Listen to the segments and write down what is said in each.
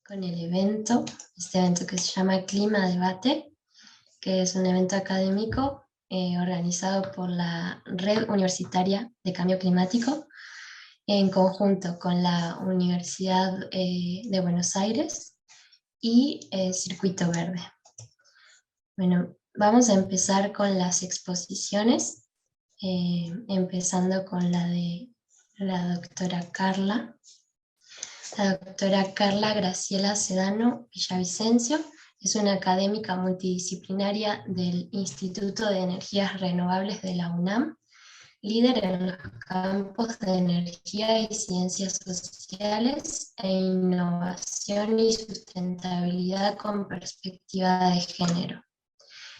con el evento, este evento que se llama Clima Debate, que es un evento académico organizado por la Red Universitaria de Cambio Climático en conjunto con la Universidad de Buenos Aires y Circuito Verde. Bueno, vamos a empezar con las exposiciones, empezando con la de la doctora Carla. La doctora Carla Graciela Sedano Villavicencio es una académica multidisciplinaria del Instituto de Energías Renovables de la UNAM, líder en los campos de energía y ciencias sociales e innovación y sustentabilidad con perspectiva de género.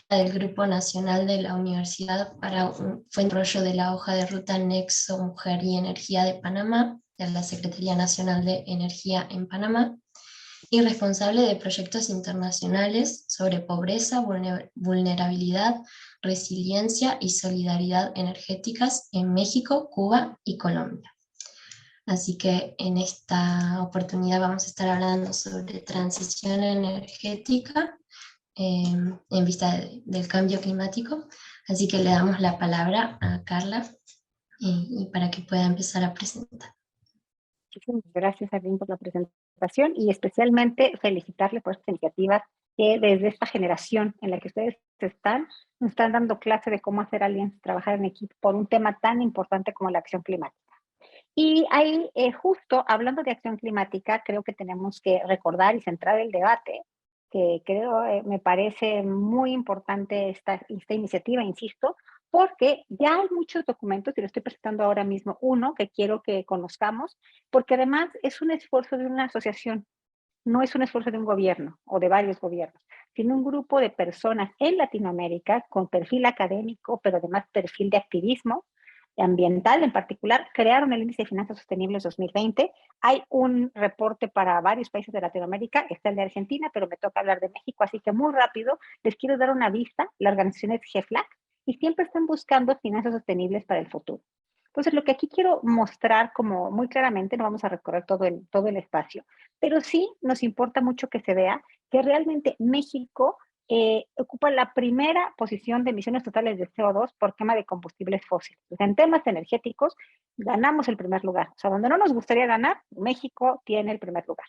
Del Grupo Nacional de la Universidad fue en rollo de la hoja de ruta Nexo Mujer y Energía de Panamá, de la Secretaría Nacional de Energía en Panamá, y responsable de proyectos internacionales sobre pobreza, vulnerabilidad, resiliencia y solidaridad energéticas en México, Cuba y Colombia. Así que en esta oportunidad vamos a estar hablando sobre transición energética en vista del cambio climático. Así que le damos la palabra a Carla y para que pueda empezar a presentar. Muchísimas gracias, Arlene, por la presentación y especialmente felicitarle por estas iniciativas que desde esta generación en la que ustedes nos están dando clase de cómo hacer alianzas, trabajar en equipo por un tema tan importante como la acción climática. Y ahí, justo hablando de acción climática, creo que tenemos que recordar y centrar el debate, que creo, me parece muy importante esta iniciativa, insisto, porque ya hay muchos documentos, y lo estoy presentando ahora mismo uno que quiero que conozcamos, porque además es un esfuerzo de una asociación, no es un esfuerzo de un gobierno o de varios gobiernos, sino un grupo de personas en Latinoamérica con perfil académico, pero además perfil de activismo ambiental en particular, crearon el Índice de Finanzas Sostenibles 2020. Hay un reporte para varios países de Latinoamérica, está el de Argentina, pero me toca hablar de México, así que muy rápido les quiero dar una vista. La organización es GEFLAC y siempre están buscando finanzas sostenibles para el futuro. Entonces, lo que aquí quiero mostrar como muy claramente, no vamos a recorrer todo el espacio, pero sí nos importa mucho que se vea que realmente México ocupa la primera posición de emisiones totales de CO2 por quema de combustibles fósiles. O sea, en temas energéticos ganamos el primer lugar. O sea, donde no nos gustaría ganar, México tiene el primer lugar.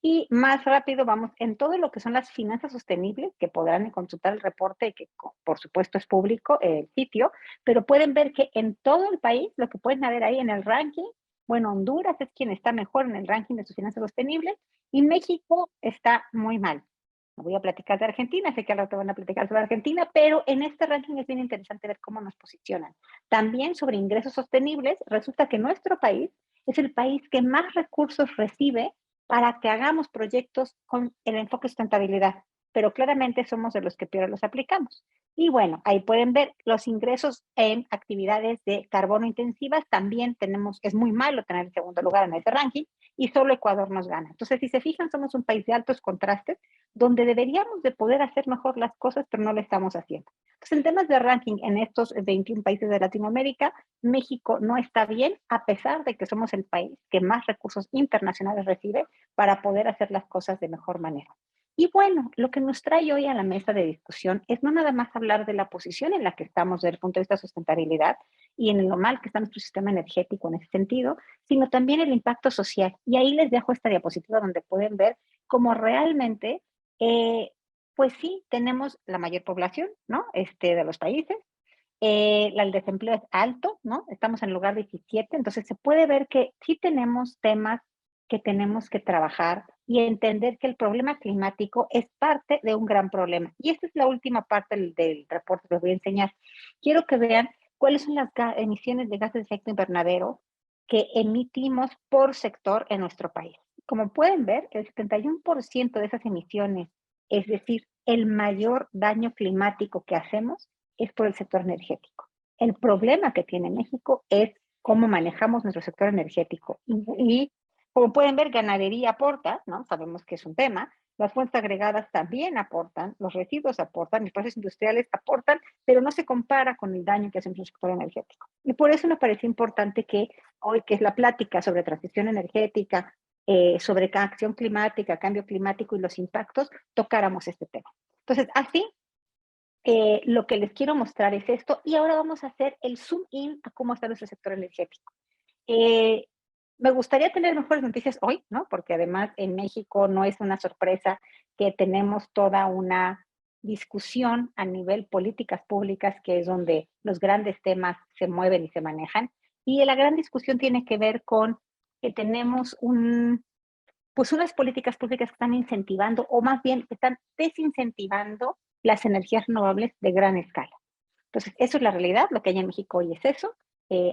Y más rápido vamos en todo lo que son las finanzas sostenibles, que podrán consultar el reporte, que por supuesto es público, el sitio, pero pueden ver que en todo el país, lo que pueden ver ahí en el ranking, bueno, Honduras es quien está mejor en el ranking de sus finanzas sostenibles y México está muy mal. No voy a platicar de Argentina, sé que ahora te van a platicar sobre Argentina, pero en este ranking es bien interesante ver cómo nos posicionan. También sobre ingresos sostenibles, resulta que nuestro país es el país que más recursos recibe para que hagamos proyectos con el enfoque sustentabilidad, pero claramente somos de los que peor los aplicamos. Y bueno, ahí pueden ver los ingresos en actividades de carbono intensivas, también tenemos, es muy malo tener el segundo lugar en ese ranking y solo Ecuador nos gana. Entonces, si se fijan, somos un país de altos contrastes, donde deberíamos de poder hacer mejor las cosas, pero no lo estamos haciendo. Entonces, en temas de ranking en estos 21 países de Latinoamérica, México no está bien, a pesar de que somos el país que más recursos internacionales recibe para poder hacer las cosas de mejor manera. Y bueno, lo que nos trae hoy a la mesa de discusión es no nada más hablar de la posición en la que estamos desde el punto de vista de sustentabilidad y en lo mal que está nuestro sistema energético en ese sentido, sino también el impacto social. Y ahí les dejo esta diapositiva donde pueden ver cómo realmente, pues sí, tenemos la mayor población, ¿no? De los países. El desempleo es alto, ¿no? Estamos en el lugar 17, entonces se puede ver que sí tenemos temas que tenemos que trabajar y entender que el problema climático es parte de un gran problema. Y esta es la última parte del reporte que les voy a enseñar. Quiero que vean cuáles son las emisiones de gases de efecto invernadero que emitimos por sector en nuestro país. Como pueden ver, el 71% de esas emisiones, es decir, el mayor daño climático que hacemos, es por el sector energético. El problema que tiene México es cómo manejamos nuestro sector energético. Y como pueden ver, ganadería aporta, ¿no? Sabemos que es un tema. Las fuentes agregadas también aportan, los residuos aportan, los procesos industriales aportan, pero no se compara con el daño que hace nuestro sector energético. Y por eso me parece importante que hoy, que es la plática sobre transición energética, sobre acción climática, cambio climático y los impactos, tocáramos este tema. Entonces, así, lo que les quiero mostrar es esto, y ahora vamos a hacer el zoom in a cómo está nuestro sector energético. Eh, Me gustaría tener mejores noticias hoy, ¿no? Porque además en México no es una sorpresa que tenemos toda una discusión a nivel políticas públicas, que es donde los grandes temas se mueven y se manejan. Y la gran discusión tiene que ver con que tenemos pues unas políticas públicas que están incentivando, o más bien están desincentivando las energías renovables de gran escala. Entonces, eso es la realidad, lo que hay en México hoy es eso.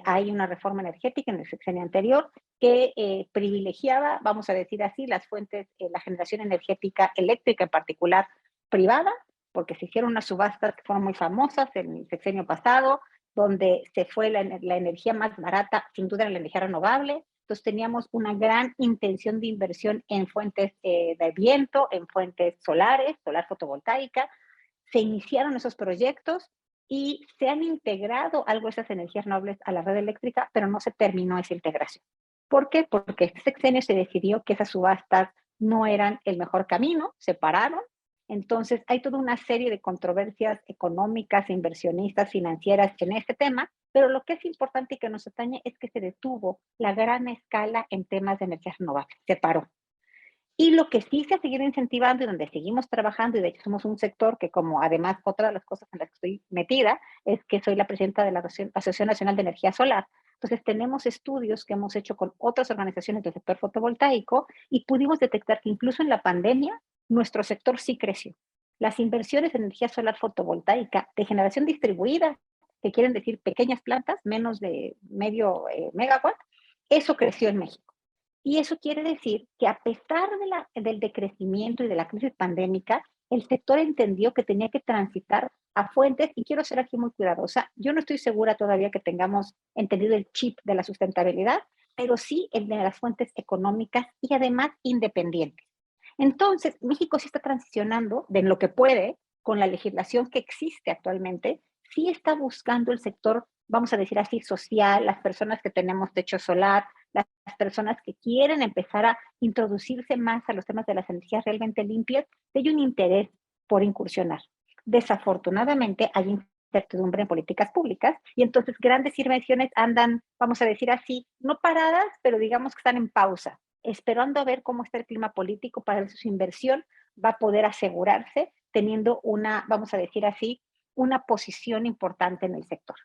Hay una reforma energética en el sexenio anterior que privilegiaba, vamos a decir así, las fuentes, la generación energética eléctrica en particular privada, porque se hicieron unas subastas que fueron muy famosas en el sexenio pasado, donde se fue la energía más barata, sin duda la energía renovable. Entonces teníamos una gran intención de inversión en fuentes de viento, en fuentes solares, solar fotovoltaica. Se iniciaron esos proyectos y se han integrado algo de esas energías renovables a la red eléctrica, pero no se terminó esa integración. ¿Por qué? Porque este sexenio se decidió que esas subastas no eran el mejor camino, se pararon. Entonces hay toda una serie de controversias económicas, inversionistas, financieras en este tema, pero lo que es importante y que nos atañe es que se detuvo la gran escala en temas de energías renovables, se paró. Y lo que sí se ha seguido incentivando y donde seguimos trabajando, y de hecho somos un sector que, como además otra de las cosas en las que estoy metida, es que soy la presidenta de la Asociación Nacional de Energía Solar. Entonces tenemos estudios que hemos hecho con otras organizaciones del sector fotovoltaico y pudimos detectar que incluso en la pandemia nuestro sector sí creció. Las inversiones en energía solar fotovoltaica de generación distribuida, que quieren decir pequeñas plantas, menos de medio megawatt, eso creció en México. Y eso quiere decir que a pesar del decrecimiento y de la crisis pandémica, el sector entendió que tenía que transitar a fuentes, y quiero ser aquí muy cuidadosa, yo no estoy segura todavía que tengamos entendido el chip de la sustentabilidad, pero sí el de las fuentes económicas y además independientes. Entonces, México sí está transicionando de lo que puede con la legislación que existe actualmente, sí está buscando el sector, vamos a decir así, social, las personas que tenemos techo solar, las personas que quieren empezar a introducirse más a los temas de las energías realmente limpias, hay un interés por incursionar. Desafortunadamente hay incertidumbre en políticas públicas y entonces grandes inversiones andan, vamos a decir así, no paradas, pero digamos que están en pausa, esperando a ver cómo está el clima político para ver si su inversión va a poder asegurarse teniendo una, vamos a decir así, una posición importante en el sector.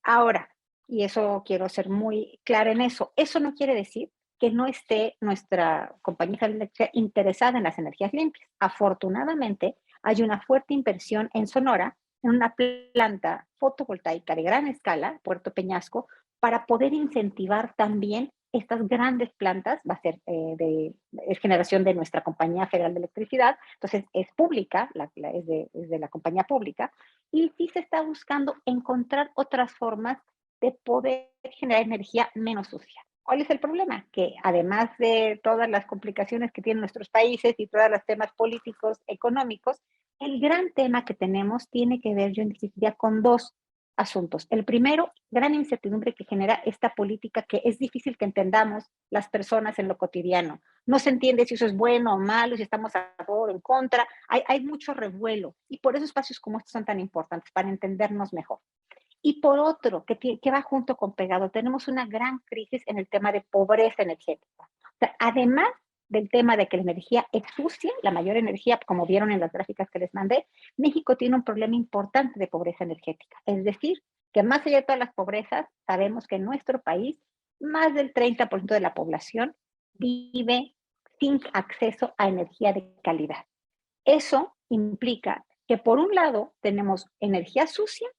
Ahora, y eso quiero ser muy clara en eso no quiere decir que no esté nuestra compañía eléctrica interesada en las energías limpias. Afortunadamente, hay una fuerte inversión en Sonora, en una planta fotovoltaica de gran escala, Puerto Peñasco, para poder incentivar también estas grandes plantas. Va a ser es generación de nuestra Compañía Federal de Electricidad, entonces es pública, es de la compañía pública, y sí se está buscando encontrar otras formas de poder generar energía menos sucia. ¿Cuál es el problema? Que además de todas las complicaciones que tienen nuestros países y todos los temas políticos, económicos, el gran tema que tenemos tiene que ver, yo insistiría, con dos asuntos. El primero, gran incertidumbre que genera esta política, que es difícil que entendamos las personas en lo cotidiano. No se entiende si eso es bueno o malo, si estamos a favor o en contra. Hay mucho revuelo y por eso espacios como estos son tan importantes, para entendernos mejor. Y por otro, que va junto con pegado, tenemos una gran crisis en el tema de pobreza energética. O sea, además del tema de que la energía es sucia, la mayor energía, como vieron en las gráficas que les mandé, México tiene un problema importante de pobreza energética. Es decir, que más allá de todas las pobrezas, sabemos que en nuestro país más del 30% de la población vive sin acceso a energía de calidad. Eso implica que por un lado tenemos energía sucia,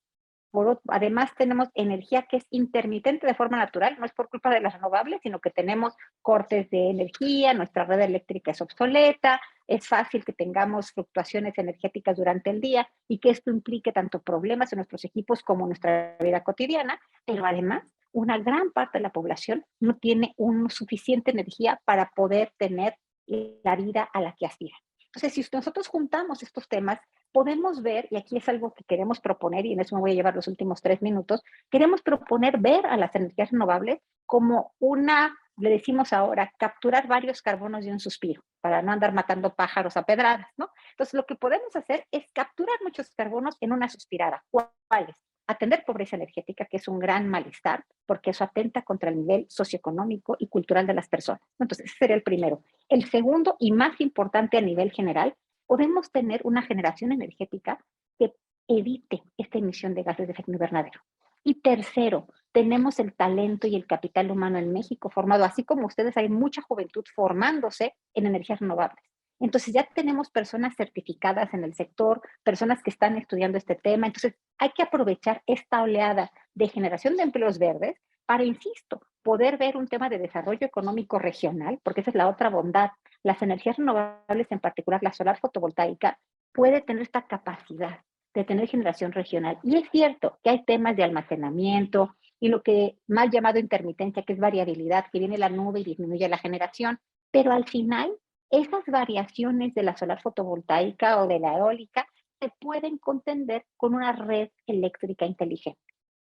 además tenemos energía que es intermitente de forma natural, no es por culpa de las renovables, sino que tenemos cortes de energía, nuestra red eléctrica es obsoleta, es fácil que tengamos fluctuaciones energéticas durante el día y que esto implique tanto problemas en nuestros equipos como en nuestra vida cotidiana, pero además una gran parte de la población no tiene suficiente energía para poder tener la vida a la que aspira. Entonces, si nosotros juntamos estos temas, podemos ver, y aquí es algo que queremos proponer, y en eso me voy a llevar los últimos 3 minutos, queremos proponer ver a las energías renovables como una le decimos ahora capturar varios carbonos de un suspiro, para no andar matando pájaros a pedradas, ¿no? Entonces, lo que podemos hacer es capturar muchos carbonos en una suspirada. ¿Cuáles? Atender pobreza energética, que es un gran malestar, porque eso atenta contra el nivel socioeconómico y cultural de las personas. Entonces, ese sería el primero. El segundo, y más importante a nivel general, podemos tener una generación energética que evite esta emisión de gases de efecto invernadero. Y tercero, tenemos el talento y el capital humano en México formado, así como ustedes, hay mucha juventud formándose en energías renovables. Entonces ya tenemos personas certificadas en el sector, personas que están estudiando este tema. Entonces hay que aprovechar esta oleada de generación de empleos verdes para, insisto, poder ver un tema de desarrollo económico regional, porque esa es la otra bondad. Las energías renovables, en particular la solar fotovoltaica, puede tener esta capacidad de tener generación regional. Y es cierto que hay temas de almacenamiento y lo que mal llamado intermitencia, que es variabilidad, que viene la nube y disminuye la generación, pero al final esas variaciones de la solar fotovoltaica o de la eólica se pueden contender con una red eléctrica inteligente.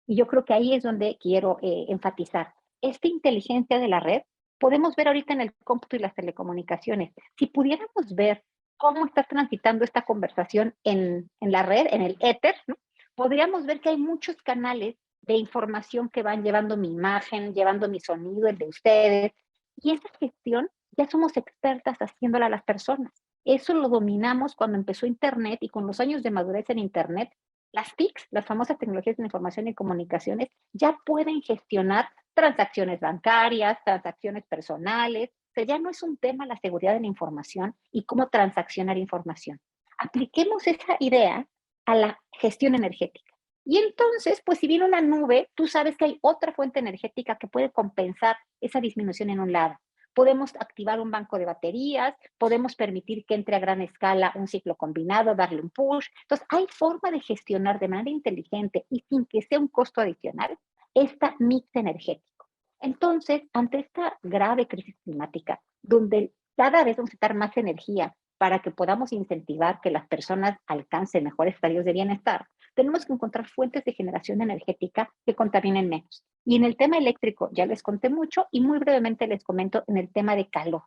Y yo creo que ahí es donde quiero enfatizar. Esta inteligencia de la red, podemos ver ahorita en el cómputo y las telecomunicaciones. Si pudiéramos ver cómo está transitando esta conversación en la red, en el éter, ¿no? Podríamos ver que hay muchos canales de información que van llevando mi imagen, llevando mi sonido, el de ustedes. Y esa gestión ya somos expertas haciéndola a las personas. Eso lo dominamos cuando empezó Internet y con los años de madurez en Internet, las TICs, las famosas tecnologías de información y comunicaciones, ya pueden gestionar transacciones bancarias, transacciones personales. O sea, ya no es un tema la seguridad de la información y cómo transaccionar información. Apliquemos esa idea a la gestión energética. Y entonces, pues si viene una nube, tú sabes que hay otra fuente energética que puede compensar esa disminución en un lado. Podemos activar un banco de baterías, podemos permitir que entre a gran escala un ciclo combinado, darle un push. Entonces, hay forma de gestionar de manera inteligente y sin que sea un costo adicional esta mix energético. Entonces, ante esta grave crisis climática, donde cada vez vamos a necesitar más energía para que podamos incentivar que las personas alcancen mejores estadios de bienestar, tenemos que encontrar fuentes de generación energética que contaminen menos. Y en el tema eléctrico ya les conté mucho y muy brevemente les comento en el tema de calor.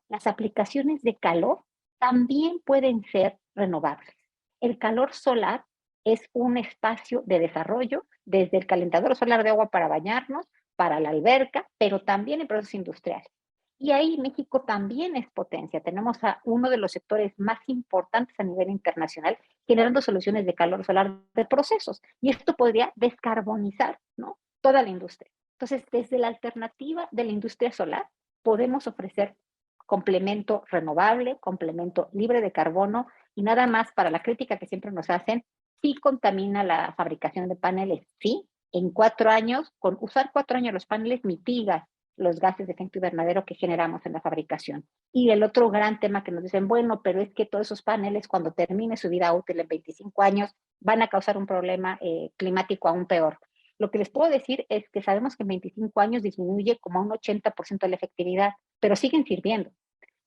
Las aplicaciones de calor también pueden ser renovables. El calor solar es un espacio de desarrollo desde el calentador solar de agua para bañarnos, para la alberca, pero también en procesos industriales. Y ahí México también es potencia. Tenemos a uno de los sectores más importantes a nivel internacional generando soluciones de calor solar de procesos. Y esto podría descarbonizar, ¿no?, toda la industria. Entonces, desde la alternativa de la industria solar, podemos ofrecer complemento renovable, complemento libre de carbono y nada más para la crítica que siempre nos hacen, sí contamina la fabricación de paneles, sí, en 4 años, con usar 4 años los paneles mitiga los gases de efecto invernadero que generamos en la fabricación. Y el otro gran tema que nos dicen, bueno, pero es que todos esos paneles cuando termine su vida útil en 25 años van a causar un problema climático aún peor. Lo que les puedo decir es que sabemos que en 25 años disminuye como a un 80% la efectividad, pero siguen sirviendo.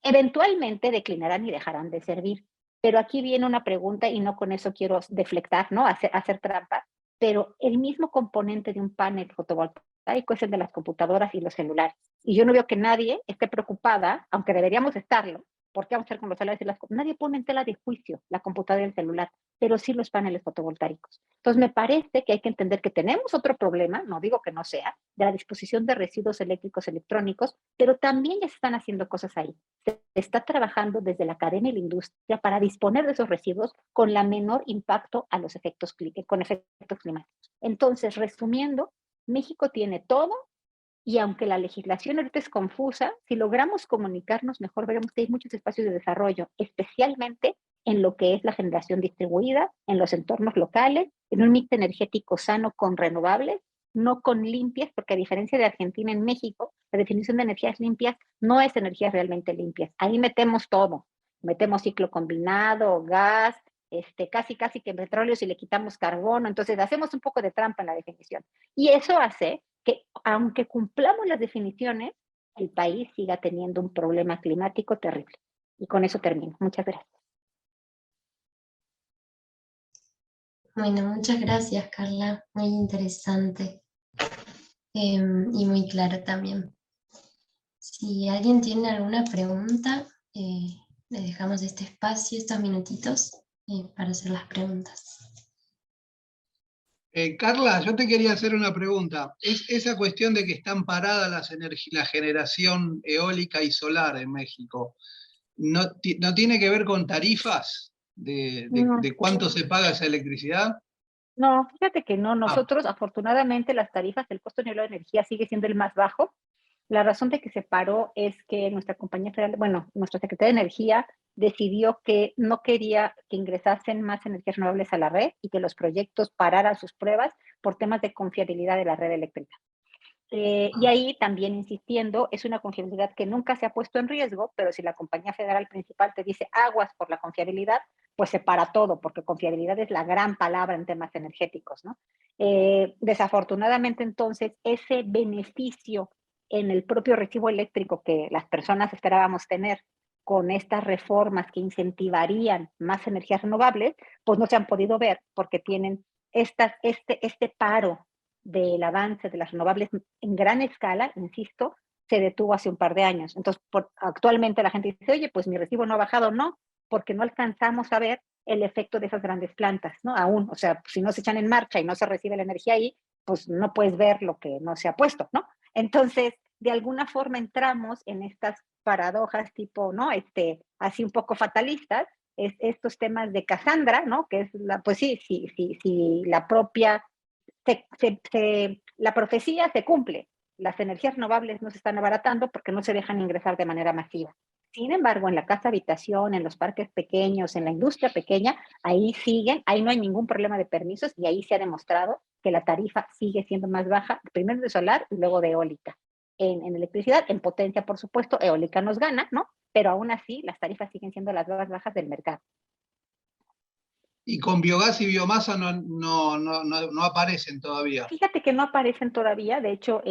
Eventualmente declinarán y dejarán de servir. Pero aquí viene una pregunta y no con eso quiero deflectar, ¿no? Hacer trampa, pero el mismo componente de un panel fotovoltaico es el de las computadoras y los celulares. Y yo no veo que nadie esté preocupada, aunque deberíamos estarlo, porque vamos a hacer con los celulares y las... Nadie pone en tela de juicio la computadora y el celular, pero sí los paneles fotovoltaicos. Entonces me parece que hay que entender que tenemos otro problema, no digo que no sea, de la disposición de residuos eléctricos electrónicos, pero también ya se están haciendo cosas ahí. Se está trabajando desde la academia y la industria para disponer de esos residuos con la menor impacto a los efectos, con efectos climáticos. Entonces, resumiendo, México tiene todo y aunque la legislación ahorita es confusa, si logramos comunicarnos mejor, veremos que hay muchos espacios de desarrollo, especialmente en lo que es la generación distribuida, en los entornos locales, en un mix energético sano con renovables, no con limpias, porque a diferencia de Argentina, en México, la definición de energías limpias no es energías realmente limpias. Ahí metemos todo, metemos ciclo combinado, gas, casi que petróleo si le quitamos carbono, entonces hacemos un poco de trampa en la definición. Y eso hace que, aunque cumplamos las definiciones, el país siga teniendo un problema climático terrible. Y con eso termino. Muchas gracias. Bueno, muchas gracias, Carla. Muy interesante y muy claro también. Si alguien tiene alguna pregunta, le dejamos este espacio, estos minutitos, para hacer las preguntas. Carla, yo te quería hacer una pregunta. Es esa cuestión de que están paradas la generación eólica y solar en México, ¿no tiene que ver con tarifas No, de cuánto se paga esa electricidad? no, fíjate que no. Ah, Nosotros, afortunadamente, las tarifas, el costo universal de energía sigue siendo el más bajo. La razón de que se paró es que nuestra compañía federal, bueno, nuestra Secretaría de Energía decidió que no quería que ingresasen más energías renovables a la red y que los proyectos pararan sus pruebas por temas de confiabilidad de la red eléctrica. Y ahí también insistiendo, es una confiabilidad que nunca se ha puesto en riesgo, pero si la compañía federal principal te dice aguas por la confiabilidad, pues se para todo, porque confiabilidad es la gran palabra en temas energéticos, ¿no? Desafortunadamente, entonces, ese beneficio en el propio recibo eléctrico que las personas esperábamos tener con estas reformas que incentivarían más energías renovables, pues no se han podido ver porque tienen este paro del avance de las renovables en gran escala, insisto, se detuvo hace un par de años. Entonces, actualmente la gente dice, oye, pues mi recibo no ha bajado, no, porque no alcanzamos a ver el efecto de esas grandes plantas, ¿no? Aún, o sea, si no se echan en marcha y no se recibe la energía ahí, pues no puedes ver lo que no se ha puesto, ¿no? Entonces, de alguna forma entramos en estas paradojas tipo, ¿no? Así un poco fatalistas, estos temas de Cassandra, ¿no? Que es pues sí, la propia la profecía se cumple. Las energías renovables no se están abaratando porque no se dejan ingresar de manera masiva. Sin embargo, en la casa habitación, en los parques pequeños, en la industria pequeña, ahí siguen, ahí no hay ningún problema de permisos y ahí se ha demostrado que la tarifa sigue siendo más baja, primero de solar y luego de eólica. En electricidad, en potencia, por supuesto, eólica nos gana, ¿no? Pero aún así, las tarifas siguen siendo las más bajas del mercado. y con biogás y biomasa no aparecen todavía. Fíjate que no aparecen todavía, de hecho,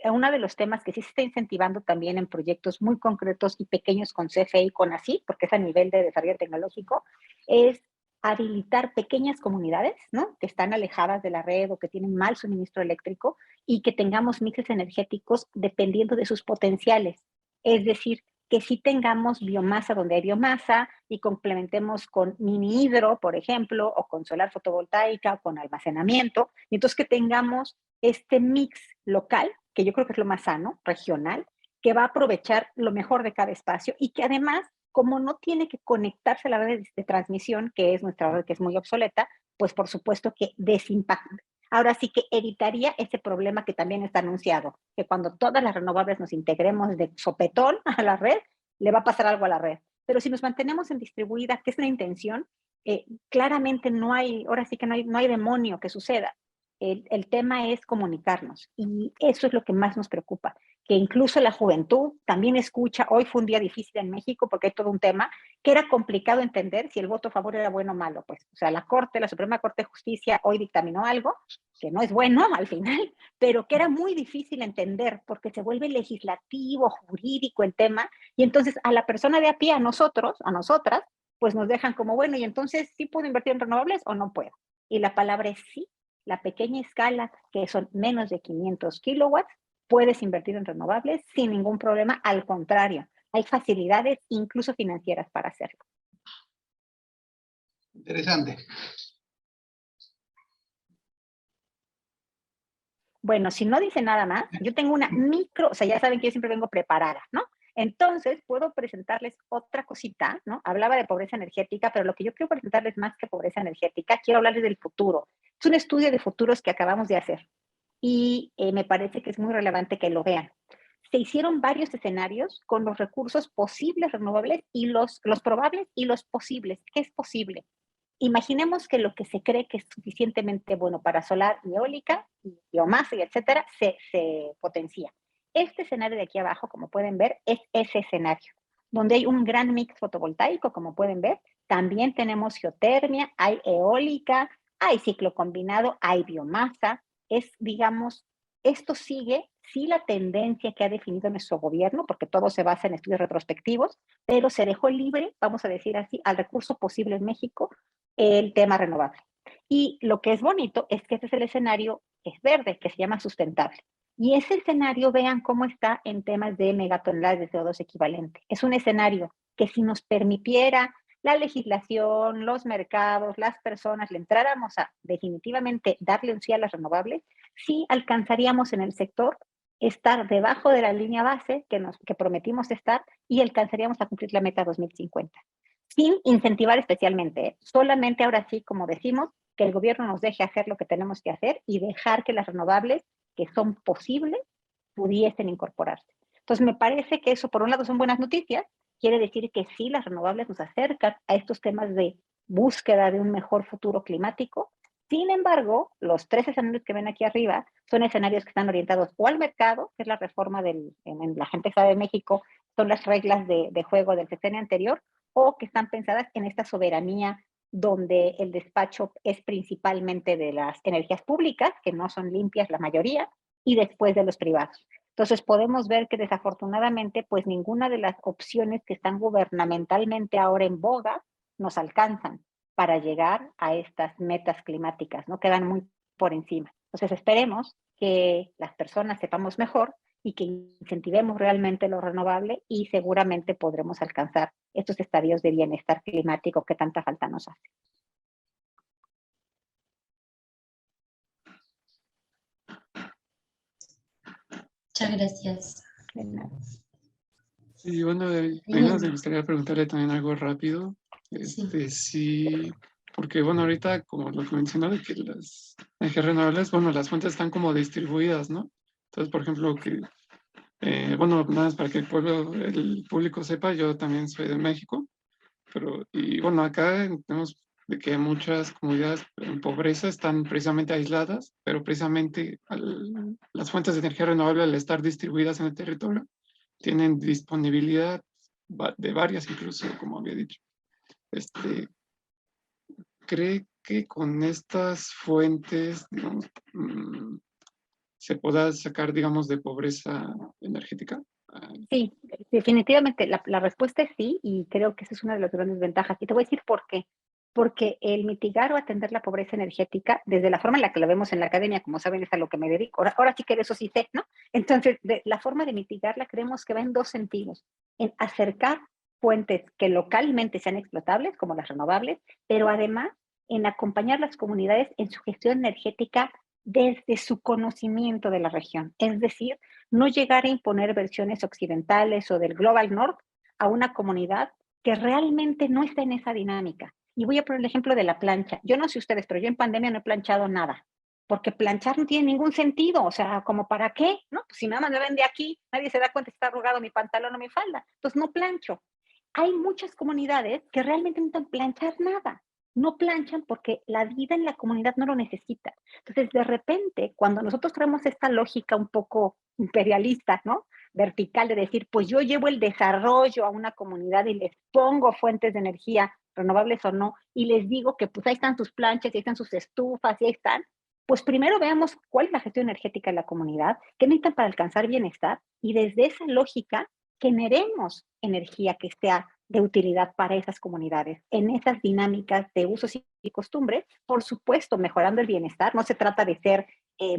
uno de los temas que sí se está incentivando también en proyectos muy concretos y pequeños con CFE y con ASI, porque es a nivel de desarrollo tecnológico, es habilitar pequeñas comunidades, ¿no? Que están alejadas de la red o que tienen mal suministro eléctrico y que tengamos mixes energéticos dependiendo de sus potenciales. Es decir, que sí tengamos biomasa donde hay biomasa y complementemos con mini hidro, por ejemplo, o con solar fotovoltaica o con almacenamiento. Y entonces que tengamos este mix local, que yo creo que es lo más sano, regional, que va a aprovechar lo mejor de cada espacio y que además, como no tiene que conectarse a la red de transmisión, que es nuestra red que es muy obsoleta, pues por supuesto que desimpacta. Ahora sí que evitaría ese problema que también está anunciado, que cuando todas las renovables nos integremos de sopetón a la red, le va a pasar algo a la red. Pero si nos mantenemos en distribuida, que es la intención, claramente no hay, ahora sí que no hay demonio que suceda. El tema es comunicarnos y eso es lo que más nos preocupa, que incluso la juventud también escucha. Hoy fue un día difícil en México porque hay todo un tema que era complicado entender si el voto a favor era bueno o malo. Pues, o sea, la Suprema Corte de Justicia hoy dictaminó algo que no es bueno al final, pero que era muy difícil entender porque se vuelve legislativo, jurídico el tema, y entonces a la persona de a pie, a nosotros, a nosotras, pues nos dejan como, bueno, y entonces, ¿sí puedo invertir en renovables o no puedo? Y la palabra es sí. La pequeña escala, que son menos de 500 kilowatts, puedes invertir en renovables sin ningún problema. Al contrario, hay facilidades incluso financieras para hacerlo. Interesante. Bueno, si no dice nada más, yo tengo una o sea, ya saben que yo siempre vengo preparada, ¿no? Entonces, puedo presentarles otra cosita, ¿no? Hablaba de pobreza energética, pero lo que yo quiero presentarles más que pobreza energética, quiero hablarles del futuro. Es un estudio de futuros que acabamos de hacer y me parece que es muy relevante que lo vean. Se hicieron varios escenarios con los recursos posibles renovables y los probables y los posibles. ¿Qué es posible? Imaginemos que lo que se cree que es suficientemente bueno para solar y eólica, y biomasa y etcétera, se potencia. Este escenario de aquí abajo, como pueden ver, es ese escenario, donde hay un gran mix fotovoltaico, como pueden ver. También tenemos geotermia, hay eólica, hay ciclo combinado, hay biomasa. Digamos, esto sigue, sí, la tendencia que ha definido nuestro gobierno, porque todo se basa en estudios retrospectivos, pero se dejó libre, vamos a decir así, al recurso posible en México, el tema renovable. Y lo que es bonito es que este es el escenario, es verde, que se llama sustentable. Y ese escenario, vean cómo está en temas de megatoneladas de CO2 equivalente. Es un escenario que si nos permitiera la legislación, los mercados, las personas, le entráramos a definitivamente darle un sí a las renovables, sí alcanzaríamos en el sector estar debajo de la línea base que prometimos estar y alcanzaríamos a cumplir la meta 2050. Sin incentivar especialmente, ¿eh? Solamente ahora sí, como decimos, que el gobierno nos deje hacer lo que tenemos que hacer y dejar que las renovables, que son posibles, pudiesen incorporarse. Entonces, me parece que eso, por un lado, son buenas noticias. Quiere decir que sí, las renovables nos acercan a estos temas de búsqueda de un mejor futuro climático. Sin embargo, los 3 escenarios que ven aquí arriba son escenarios que están orientados o al mercado, que es la reforma en la Agenda de México, son las reglas de juego del sexenio anterior, o que están pensadas en esta soberanía donde el despacho es principalmente de las energías públicas, que no son limpias la mayoría, y después de los privados. Entonces podemos ver que desafortunadamente pues ninguna de las opciones que están gubernamentalmente ahora en boga nos alcanzan para llegar a estas metas climáticas, ¿no? Quedan muy por encima. Entonces esperemos que las personas sepamos mejor y que incentivemos realmente lo renovable y seguramente podremos alcanzar estos estadios de bienestar climático que tanta falta nos hace. Muchas gracias. De nada. Sí, bueno, a mí me gustaría preguntarle también algo rápido. Sí, porque bueno, ahorita como lo que mencionó de que las energías renovables, bueno, las fuentes están como distribuidas, ¿no? Entonces, por ejemplo, que, bueno, nada más para que el público sepa, yo también soy de México, y bueno, acá tenemos de que muchas comunidades en pobreza están precisamente aisladas, pero precisamente las fuentes de energía renovable al estar distribuidas en el territorio, tienen disponibilidad de varias incluso, como había dicho. ¿Cree que con estas fuentes, digamos, se pueda sacar, digamos, de pobreza energética? Sí, definitivamente la respuesta es sí, y creo que esa es una de las grandes ventajas. Y te voy a decir por qué. Porque el mitigar o atender la pobreza energética, desde la forma en la que la vemos en la academia, como saben, es a lo que me dedico. Ahora sí que de eso sí sé, ¿no? Entonces, la forma de mitigarla creemos que va en 2 sentidos. En acercar fuentes que localmente sean explotables, como las renovables, pero además en acompañar las comunidades en su gestión energética desde su conocimiento de la región. Es decir, no llegar a imponer versiones occidentales o del Global North a una comunidad que realmente no está en esa dinámica. Y voy a poner el ejemplo de la plancha. Yo no sé ustedes, pero yo en pandemia no he planchado nada, porque planchar no tiene ningún sentido, o sea, ¿como para qué? ¿No? Pues si nada más me ven de aquí, nadie se da cuenta si está arrugado mi pantalón o mi falda, entonces no plancho. Hay muchas comunidades que realmente no necesitan planchar nada, no planchan porque la vida en la comunidad no lo necesita. Entonces, de repente, cuando nosotros traemos esta lógica un poco imperialista, ¿no? Vertical, de decir, pues yo llevo el desarrollo a una comunidad y les pongo fuentes de energía renovables o no, y les digo que pues ahí están sus planchas, ahí están sus estufas, y ahí están, pues primero veamos cuál es la gestión energética de la comunidad, qué necesitan para alcanzar bienestar, y desde esa lógica generemos energía que sea de utilidad para esas comunidades, en esas dinámicas de usos y costumbres, por supuesto, mejorando el bienestar. No se trata de ser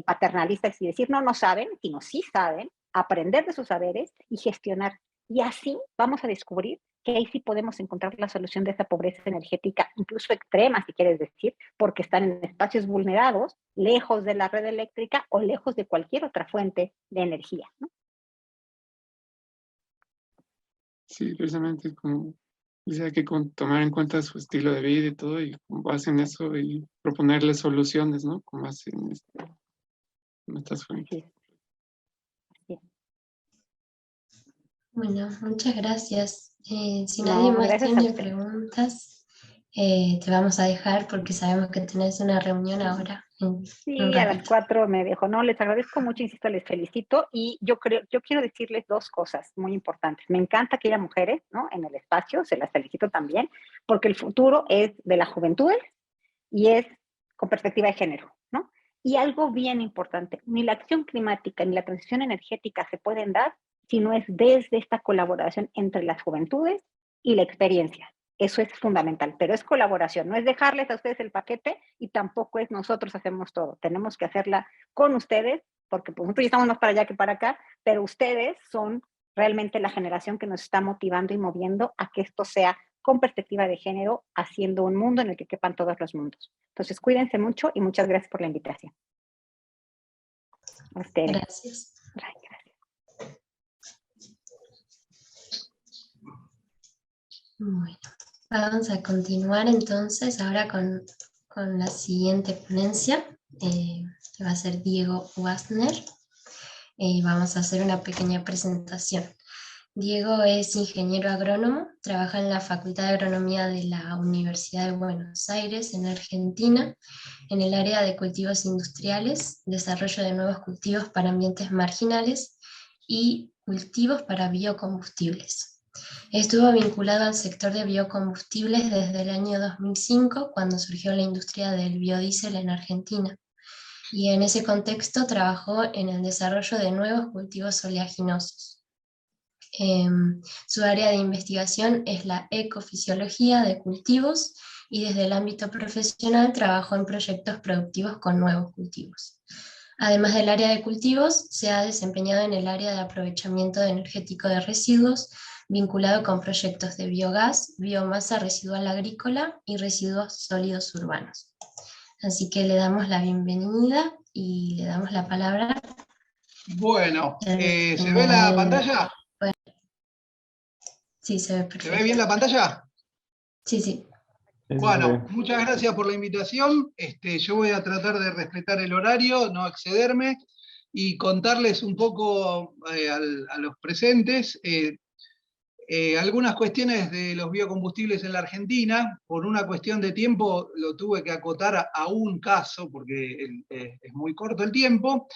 paternalistas y decir, no saben, sino sí saben, aprender de sus saberes y gestionar. Y así vamos a descubrir que ahí sí podemos encontrar la solución de esa pobreza energética, incluso extrema, si quieres decir, porque están en espacios vulnerados, lejos de la red eléctrica o lejos de cualquier otra fuente de energía, ¿no? Sí, precisamente como dice, hay que tomar en cuenta su estilo de vida y todo, y con base en eso y proponerle soluciones, ¿no? Con base en estas fuentes. Sí. Bueno, muchas gracias. Si No, nadie más gracias a tiene usted. preguntas, te vamos a dejar porque sabemos que tenés una reunión ahora en un Sí, a las ratito. 4 me dejo. No, les agradezco mucho, insisto, les felicito y yo quiero decirles 2 cosas muy importantes. Me encanta que haya mujeres, ¿no? En el espacio, se las felicito también, porque el futuro es de la juventud y es con perspectiva de género, ¿no? Y algo bien importante, ni la acción climática ni la transición energética se pueden dar si no es desde esta colaboración entre las juventudes y la experiencia. Eso es fundamental, pero es colaboración, no es dejarles a ustedes el paquete y tampoco es nosotros hacemos todo. Tenemos que hacerla con ustedes porque pues, nosotros ya estamos más para allá que para acá, pero ustedes son realmente la generación que nos está motivando y moviendo a que esto sea con perspectiva de género, haciendo un mundo en el que quepan todos los mundos. Entonces, cuídense mucho y muchas gracias por la invitación. A ustedes. Gracias. Gracias. Bueno, vamos a continuar entonces ahora con la siguiente ponencia, que va a ser Diego Wagner. Vamos a hacer una pequeña presentación. Diego es ingeniero agrónomo, trabaja en la Facultad de Agronomía de la Universidad de Buenos Aires, en Argentina, en el área de cultivos industriales, desarrollo de nuevos cultivos para ambientes marginales y cultivos para biocombustibles. Estuvo vinculado al sector de biocombustibles desde el año 2005, cuando surgió la industria del biodiesel en Argentina. Y en ese contexto trabajó en el desarrollo de nuevos cultivos oleaginosos. Su área de investigación es la ecofisiología de cultivos y desde el ámbito profesional trabajó en proyectos productivos con nuevos cultivos. Además del área de cultivos, se ha desempeñado en el área de aprovechamiento energético de residuos, vinculado con proyectos de biogás, biomasa residual agrícola y residuos sólidos urbanos. Así que le damos la bienvenida y le damos la palabra. Bueno, ¿se ve la pantalla? Sí, se ve perfecto. ¿Se ve bien la pantalla? Sí, sí. Bueno, muchas gracias por la invitación. Yo voy a tratar de respetar el horario, no excederme, y contarles un poco a los presentes algunas cuestiones de los biocombustibles en la Argentina. Por una cuestión de tiempo lo tuve que acotar a un caso, porque es muy corto el tiempo.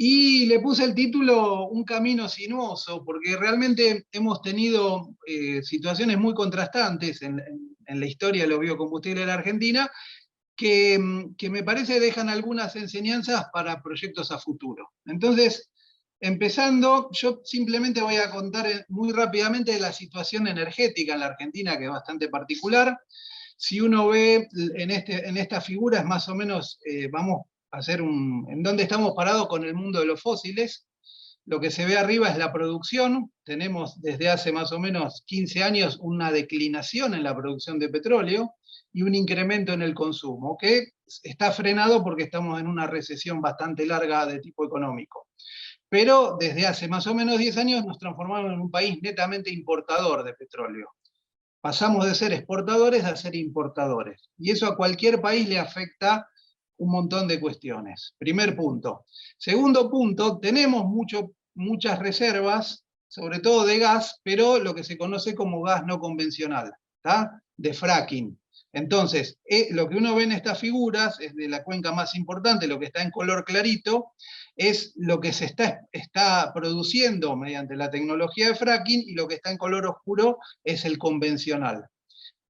Y le puse el título Un camino sinuoso, porque realmente hemos tenido situaciones muy contrastantes en la historia de los biocombustibles en la Argentina, que me parece dejan algunas enseñanzas para proyectos a futuro. Entonces, empezando, yo simplemente voy a contar muy rápidamente de la situación energética en la Argentina, que es bastante particular. Si uno ve en esta figura, es más o menos, vamos a hacer en dónde estamos parados con el mundo de los fósiles. Lo que se ve arriba es la producción. Tenemos desde hace más o menos 15 años una declinación en la producción de petróleo y un incremento en el consumo, que está frenado porque estamos en una recesión bastante larga de tipo económico. Pero desde hace más o menos 10 años nos transformamos en un país netamente importador de petróleo. Pasamos de ser exportadores a ser importadores. Y eso a cualquier país le afecta un montón de cuestiones. Primer punto. Segundo punto, tenemos muchas reservas, sobre todo de gas, pero lo que se conoce como gas no convencional, ¿tá? De fracking. Entonces, lo que uno ve en estas figuras, es de la cuenca más importante, lo que está en color clarito, es lo que se está produciendo mediante la tecnología de fracking, y lo que está en color oscuro es el convencional.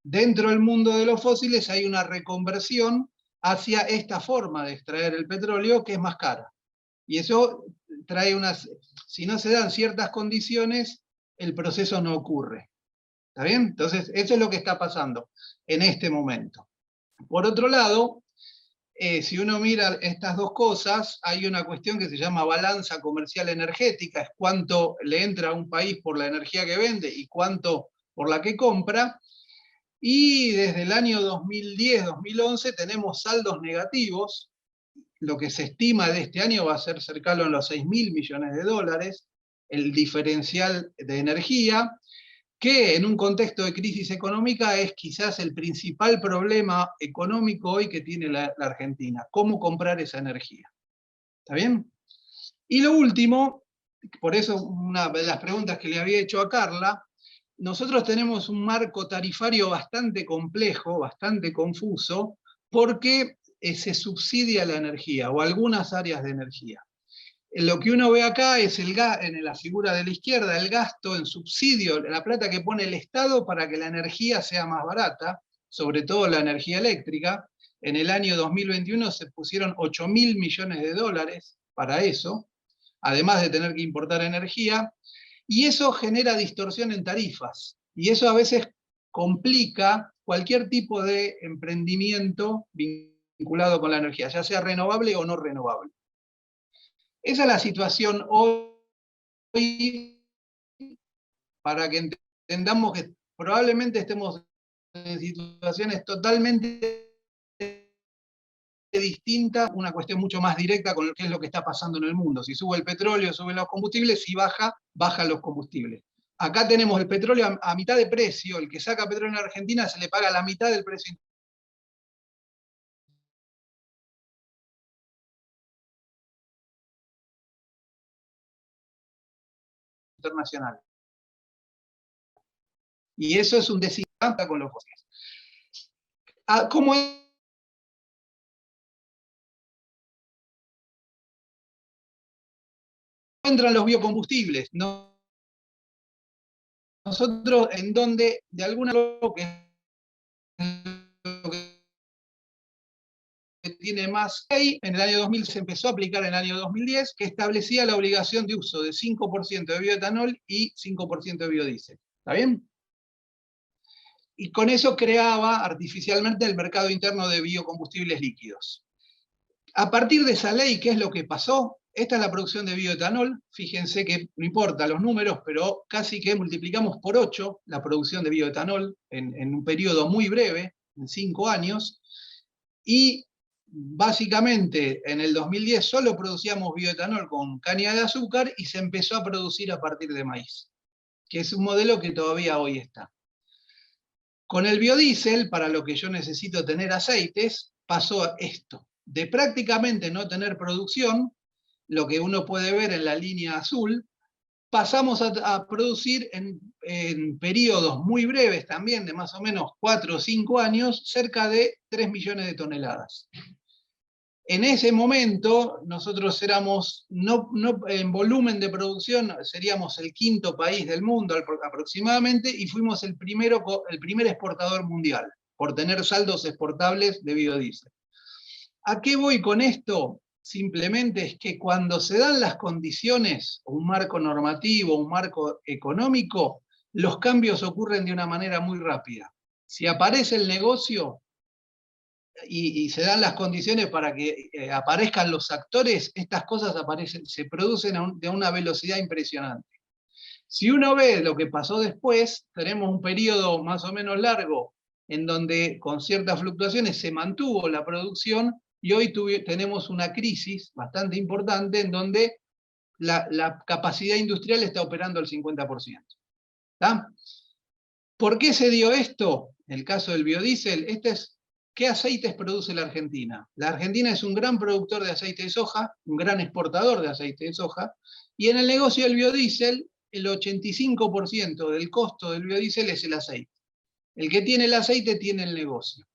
Dentro del mundo de los fósiles hay una reconversión hacia esta forma de extraer el petróleo, que es más cara. Y eso trae si no se dan ciertas condiciones, el proceso no ocurre. ¿Está bien? Entonces, eso es lo que está pasando en este momento. Por otro lado, si uno mira estas dos cosas, hay una cuestión que se llama balanza comercial energética, es cuánto le entra a un país por la energía que vende y cuánto por la que compra. Y desde el año 2010-2011 tenemos saldos negativos. Lo que se estima de este año va a ser cercano a los 6.000 millones de dólares, el diferencial de energía, que en un contexto de crisis económica es quizás el principal problema económico hoy que tiene la Argentina, cómo comprar esa energía. ¿Está bien? Y lo último, por eso una de las preguntas que le había hecho a Carla, nosotros tenemos un marco tarifario bastante complejo, bastante confuso, porque se subsidia la energía o algunas áreas de energía. Lo que uno ve acá es en la figura de la izquierda, el gasto en subsidio, la plata que pone el Estado para que la energía sea más barata, sobre todo la energía eléctrica. En el año 2021 se pusieron 8.000 millones de dólares para eso, además de tener que importar energía, y eso genera distorsión en tarifas, y eso a veces complica cualquier tipo de emprendimiento vinculado con la energía, ya sea renovable o no renovable. Esa es la situación hoy, para que entendamos que probablemente estemos en situaciones totalmente distintas, una cuestión mucho más directa con lo que es lo que está pasando en el mundo. Si sube el petróleo, suben los combustibles, si baja, bajan los combustibles. Acá tenemos el petróleo a mitad de precio, el que saca petróleo en Argentina se le paga la mitad del precio internacional. Y eso es un desequilibrio con los fósiles. ¿Cómo entran los biocombustibles? Nosotros, en donde, de alguna manera, que tiene más ley, en el año 2000 se empezó a aplicar en el año 2010, que establecía la obligación de uso de 5% de bioetanol y 5% de biodiesel. ¿Está bien? Y con eso creaba artificialmente el mercado interno de biocombustibles líquidos. A partir de esa ley, ¿qué es lo que pasó? Esta es la producción de bioetanol. Fíjense que no importa los números, pero casi que multiplicamos por 8 la producción de bioetanol en un periodo muy breve, en 5 años. Y básicamente en el 2010 solo producíamos bioetanol con caña de azúcar y se empezó a producir a partir de maíz, que es un modelo que todavía hoy está. Con el biodiesel, para lo que yo necesito tener aceites, pasó esto. De prácticamente no tener producción, lo que uno puede ver en la línea azul, pasamos a producir en periodos muy breves también, de más o menos 4 o 5 años, cerca de 3 millones de toneladas. En ese momento, nosotros éramos, en volumen de producción, seríamos el 5º país del mundo aproximadamente, y fuimos el primer exportador mundial, por tener saldos exportables de biodiesel. ¿A qué voy con esto? Simplemente es que cuando se dan las condiciones, un marco normativo, un marco económico, los cambios ocurren de una manera muy rápida. Si aparece el negocio y se dan las condiciones para que aparezcan los actores, estas cosas se producen de una velocidad impresionante. Si uno ve lo que pasó después, tenemos un periodo más o menos largo en donde con ciertas fluctuaciones se mantuvo la producción, y hoy tenemos una crisis bastante importante en donde la capacidad industrial está operando al 50%. ¿Está? ¿Por qué se dio esto? En el caso del biodiesel, ¿qué aceites produce la Argentina? La Argentina es un gran productor de aceite de soja, un gran exportador de aceite de soja, y en el negocio del biodiesel, el 85% del costo del biodiesel es el aceite. El que tiene el aceite tiene el negocio.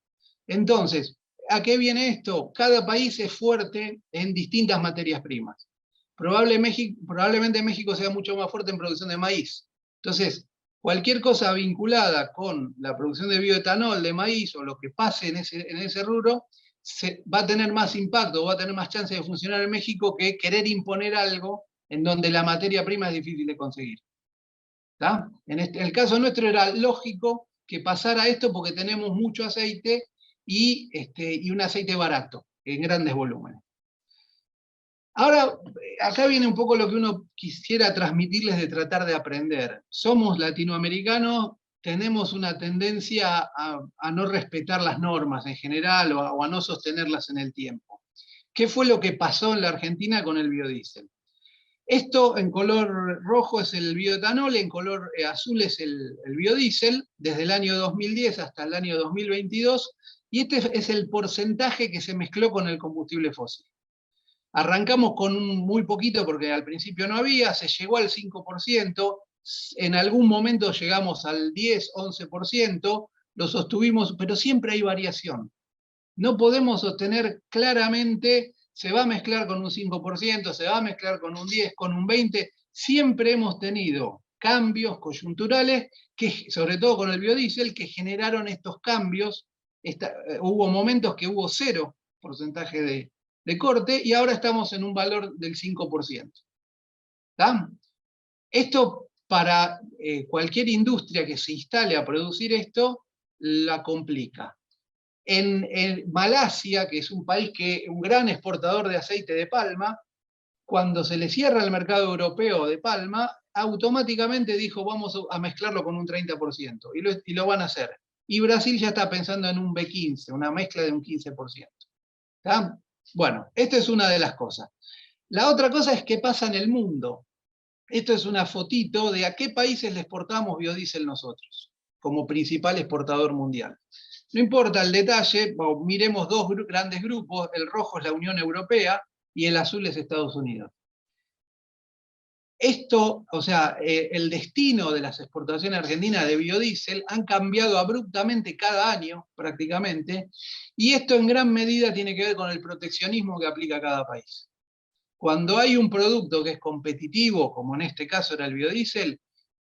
Entonces, ¿a qué viene esto? Cada país es fuerte en distintas materias primas. Probablemente México sea mucho más fuerte en producción de maíz. Entonces, cualquier cosa vinculada con la producción de bioetanol, de maíz, o lo que pase en ese rubro, va a tener más impacto, va a tener más chance de funcionar en México que querer imponer algo en donde la materia prima es difícil de conseguir. ¿Está? En el caso nuestro era lógico que pasara esto porque tenemos mucho aceite y un aceite barato, en grandes volúmenes. Ahora, acá viene un poco lo que uno quisiera transmitirles de tratar de aprender. Somos latinoamericanos, tenemos una tendencia a no respetar las normas en general o a no sostenerlas en el tiempo. ¿Qué fue lo que pasó en la Argentina con el biodiesel? Esto en color rojo es el bioetanol, en color azul es el biodiesel, desde el año 2010 hasta el año 2022, y este es el porcentaje que se mezcló con el combustible fósil. Arrancamos con muy poquito porque al principio no había, se llegó al 5%, en algún momento llegamos al 10, 11%, lo sostuvimos, pero siempre hay variación. No podemos sostener claramente, se va a mezclar con un 5%, se va a mezclar con un 10, con un 20%, siempre hemos tenido cambios coyunturales, sobre todo con el biodiesel, que generaron estos cambios. Hubo momentos que hubo 0% de corte, y ahora estamos en un valor del 5%. ¿Está? Esto para cualquier industria que se instale a producir esto, la complica. En Malasia, que es un país un gran exportador de aceite de palma, cuando se le cierra el mercado europeo de palma, automáticamente dijo vamos a mezclarlo con un 30%, y lo van a hacer. Y Brasil ya está pensando en un B15, una mezcla de un 15%. ¿Está? Bueno, esta es una de las cosas. La otra cosa es qué pasa en el mundo. Esto es una fotito de a qué países le exportamos biodiesel nosotros, como principal exportador mundial. No importa el detalle, miremos dos grandes grupos, el rojo es la Unión Europea y el azul es Estados Unidos. Esto, o sea, el destino de las exportaciones argentinas de biodiesel han cambiado abruptamente cada año, prácticamente, y esto en gran medida tiene que ver con el proteccionismo que aplica cada país. Cuando hay un producto que es competitivo, como en este caso era el biodiesel,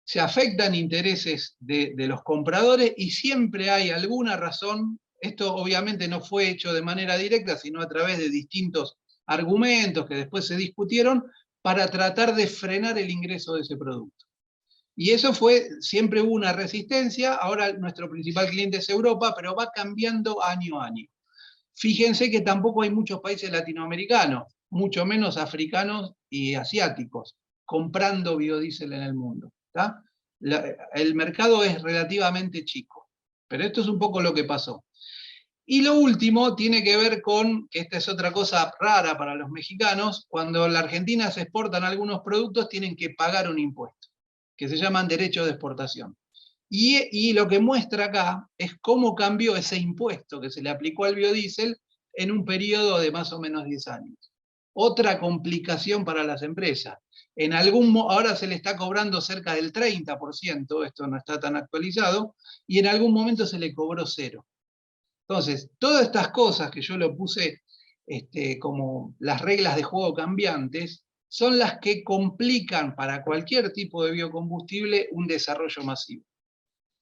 se afectan intereses de los compradores y siempre hay alguna razón. Esto obviamente no fue hecho de manera directa, sino a través de distintos argumentos que después se discutieron para tratar de frenar el ingreso de ese producto. Y eso siempre hubo una resistencia. Ahora nuestro principal cliente es Europa, pero va cambiando año a año. Fíjense que tampoco hay muchos países latinoamericanos, mucho menos africanos y asiáticos, comprando biodiesel en el mundo. El mercado es relativamente chico, pero esto es un poco lo que pasó. Y lo último tiene que ver con, que esta es otra cosa rara para los mexicanos, cuando en la Argentina se exportan algunos productos tienen que pagar un impuesto, que se llaman derechos de exportación. Y lo que muestra acá es cómo cambió ese impuesto que se le aplicó al biodiesel en un periodo de más o menos 10 años. Otra complicación para las empresas. Ahora se le está cobrando cerca del 30%, esto no está tan actualizado, y en algún momento se le cobró 0. Entonces, todas estas cosas que yo lo puse como las reglas de juego cambiantes, son las que complican para cualquier tipo de biocombustible un desarrollo masivo.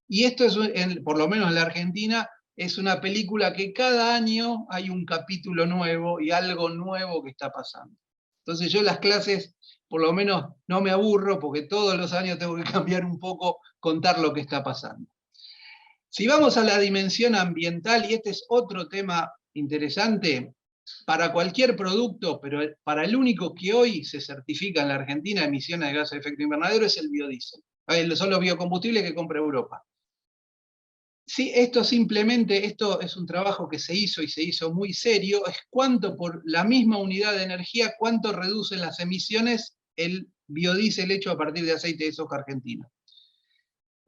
Y esto es, por lo menos en la Argentina, es una película que cada año hay un capítulo nuevo y algo nuevo que está pasando. Entonces yo las clases, por lo menos, no me aburro porque todos los años tengo que cambiar un poco, contar lo que está pasando. Si vamos a la dimensión ambiental, y este es otro tema interesante, para cualquier producto, pero para el único que hoy se certifica en la Argentina emisiones de gases de efecto invernadero es el biodiesel. Son los biocombustibles que compra Europa. Sí, esto es un trabajo que se hizo y se hizo muy serio, es cuánto por la misma unidad de energía, cuánto reducen las emisiones el biodiesel hecho a partir de aceite de soja argentino.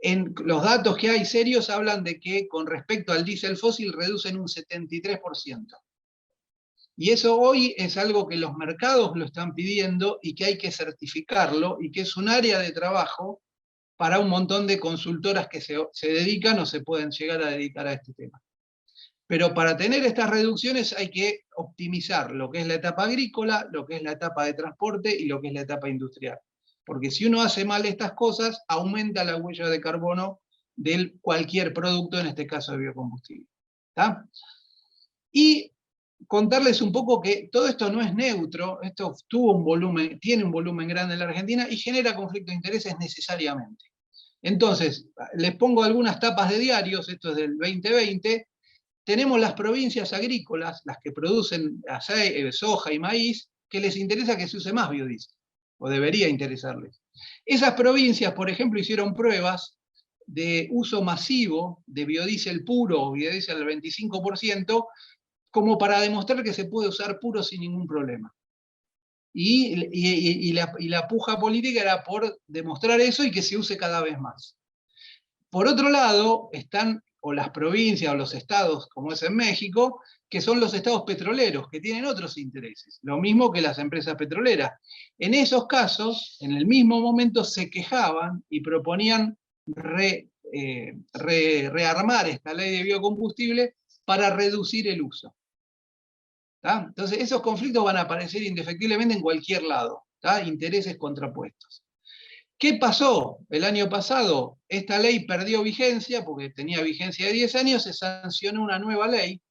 En los datos que hay serios hablan de que con respecto al diésel fósil reducen un 73%. Y eso hoy es algo que los mercados lo están pidiendo y que hay que certificarlo y que es un área de trabajo para un montón de consultoras que se dedican o se pueden llegar a dedicar a este tema. Pero para tener estas reducciones hay que optimizar lo que es la etapa agrícola, lo que es la etapa de transporte y lo que es la etapa industrial. Porque si uno hace mal estas cosas, aumenta la huella de carbono de cualquier producto, en este caso de biocombustible. ¿Está? Y contarles un poco que todo esto no es neutro, esto tiene un volumen grande en la Argentina y genera conflicto de intereses necesariamente. Entonces, les pongo algunas tapas de diarios, esto es del 2020, tenemos las provincias agrícolas, las que producen soja y maíz, que les interesa que se use más biodiesel, o debería interesarles. Esas provincias, por ejemplo, hicieron pruebas de uso masivo de biodiesel puro o biodiesel al 25%, como para demostrar que se puede usar puro sin ningún problema. Y la puja política era por demostrar eso y que se use cada vez más. Por otro lado, están o las provincias o los estados, como es en México, que son los estados petroleros, que tienen otros intereses, lo mismo que las empresas petroleras. En esos casos, en el mismo momento se quejaban y proponían rearmar esta ley de biocombustible para reducir el uso. ¿Tá? Entonces, esos conflictos van a aparecer indefectiblemente en cualquier lado, ¿tá? Intereses contrapuestos. ¿Qué pasó? El año pasado esta ley perdió vigencia, porque tenía vigencia de 10 años, se sancionó una nueva ley,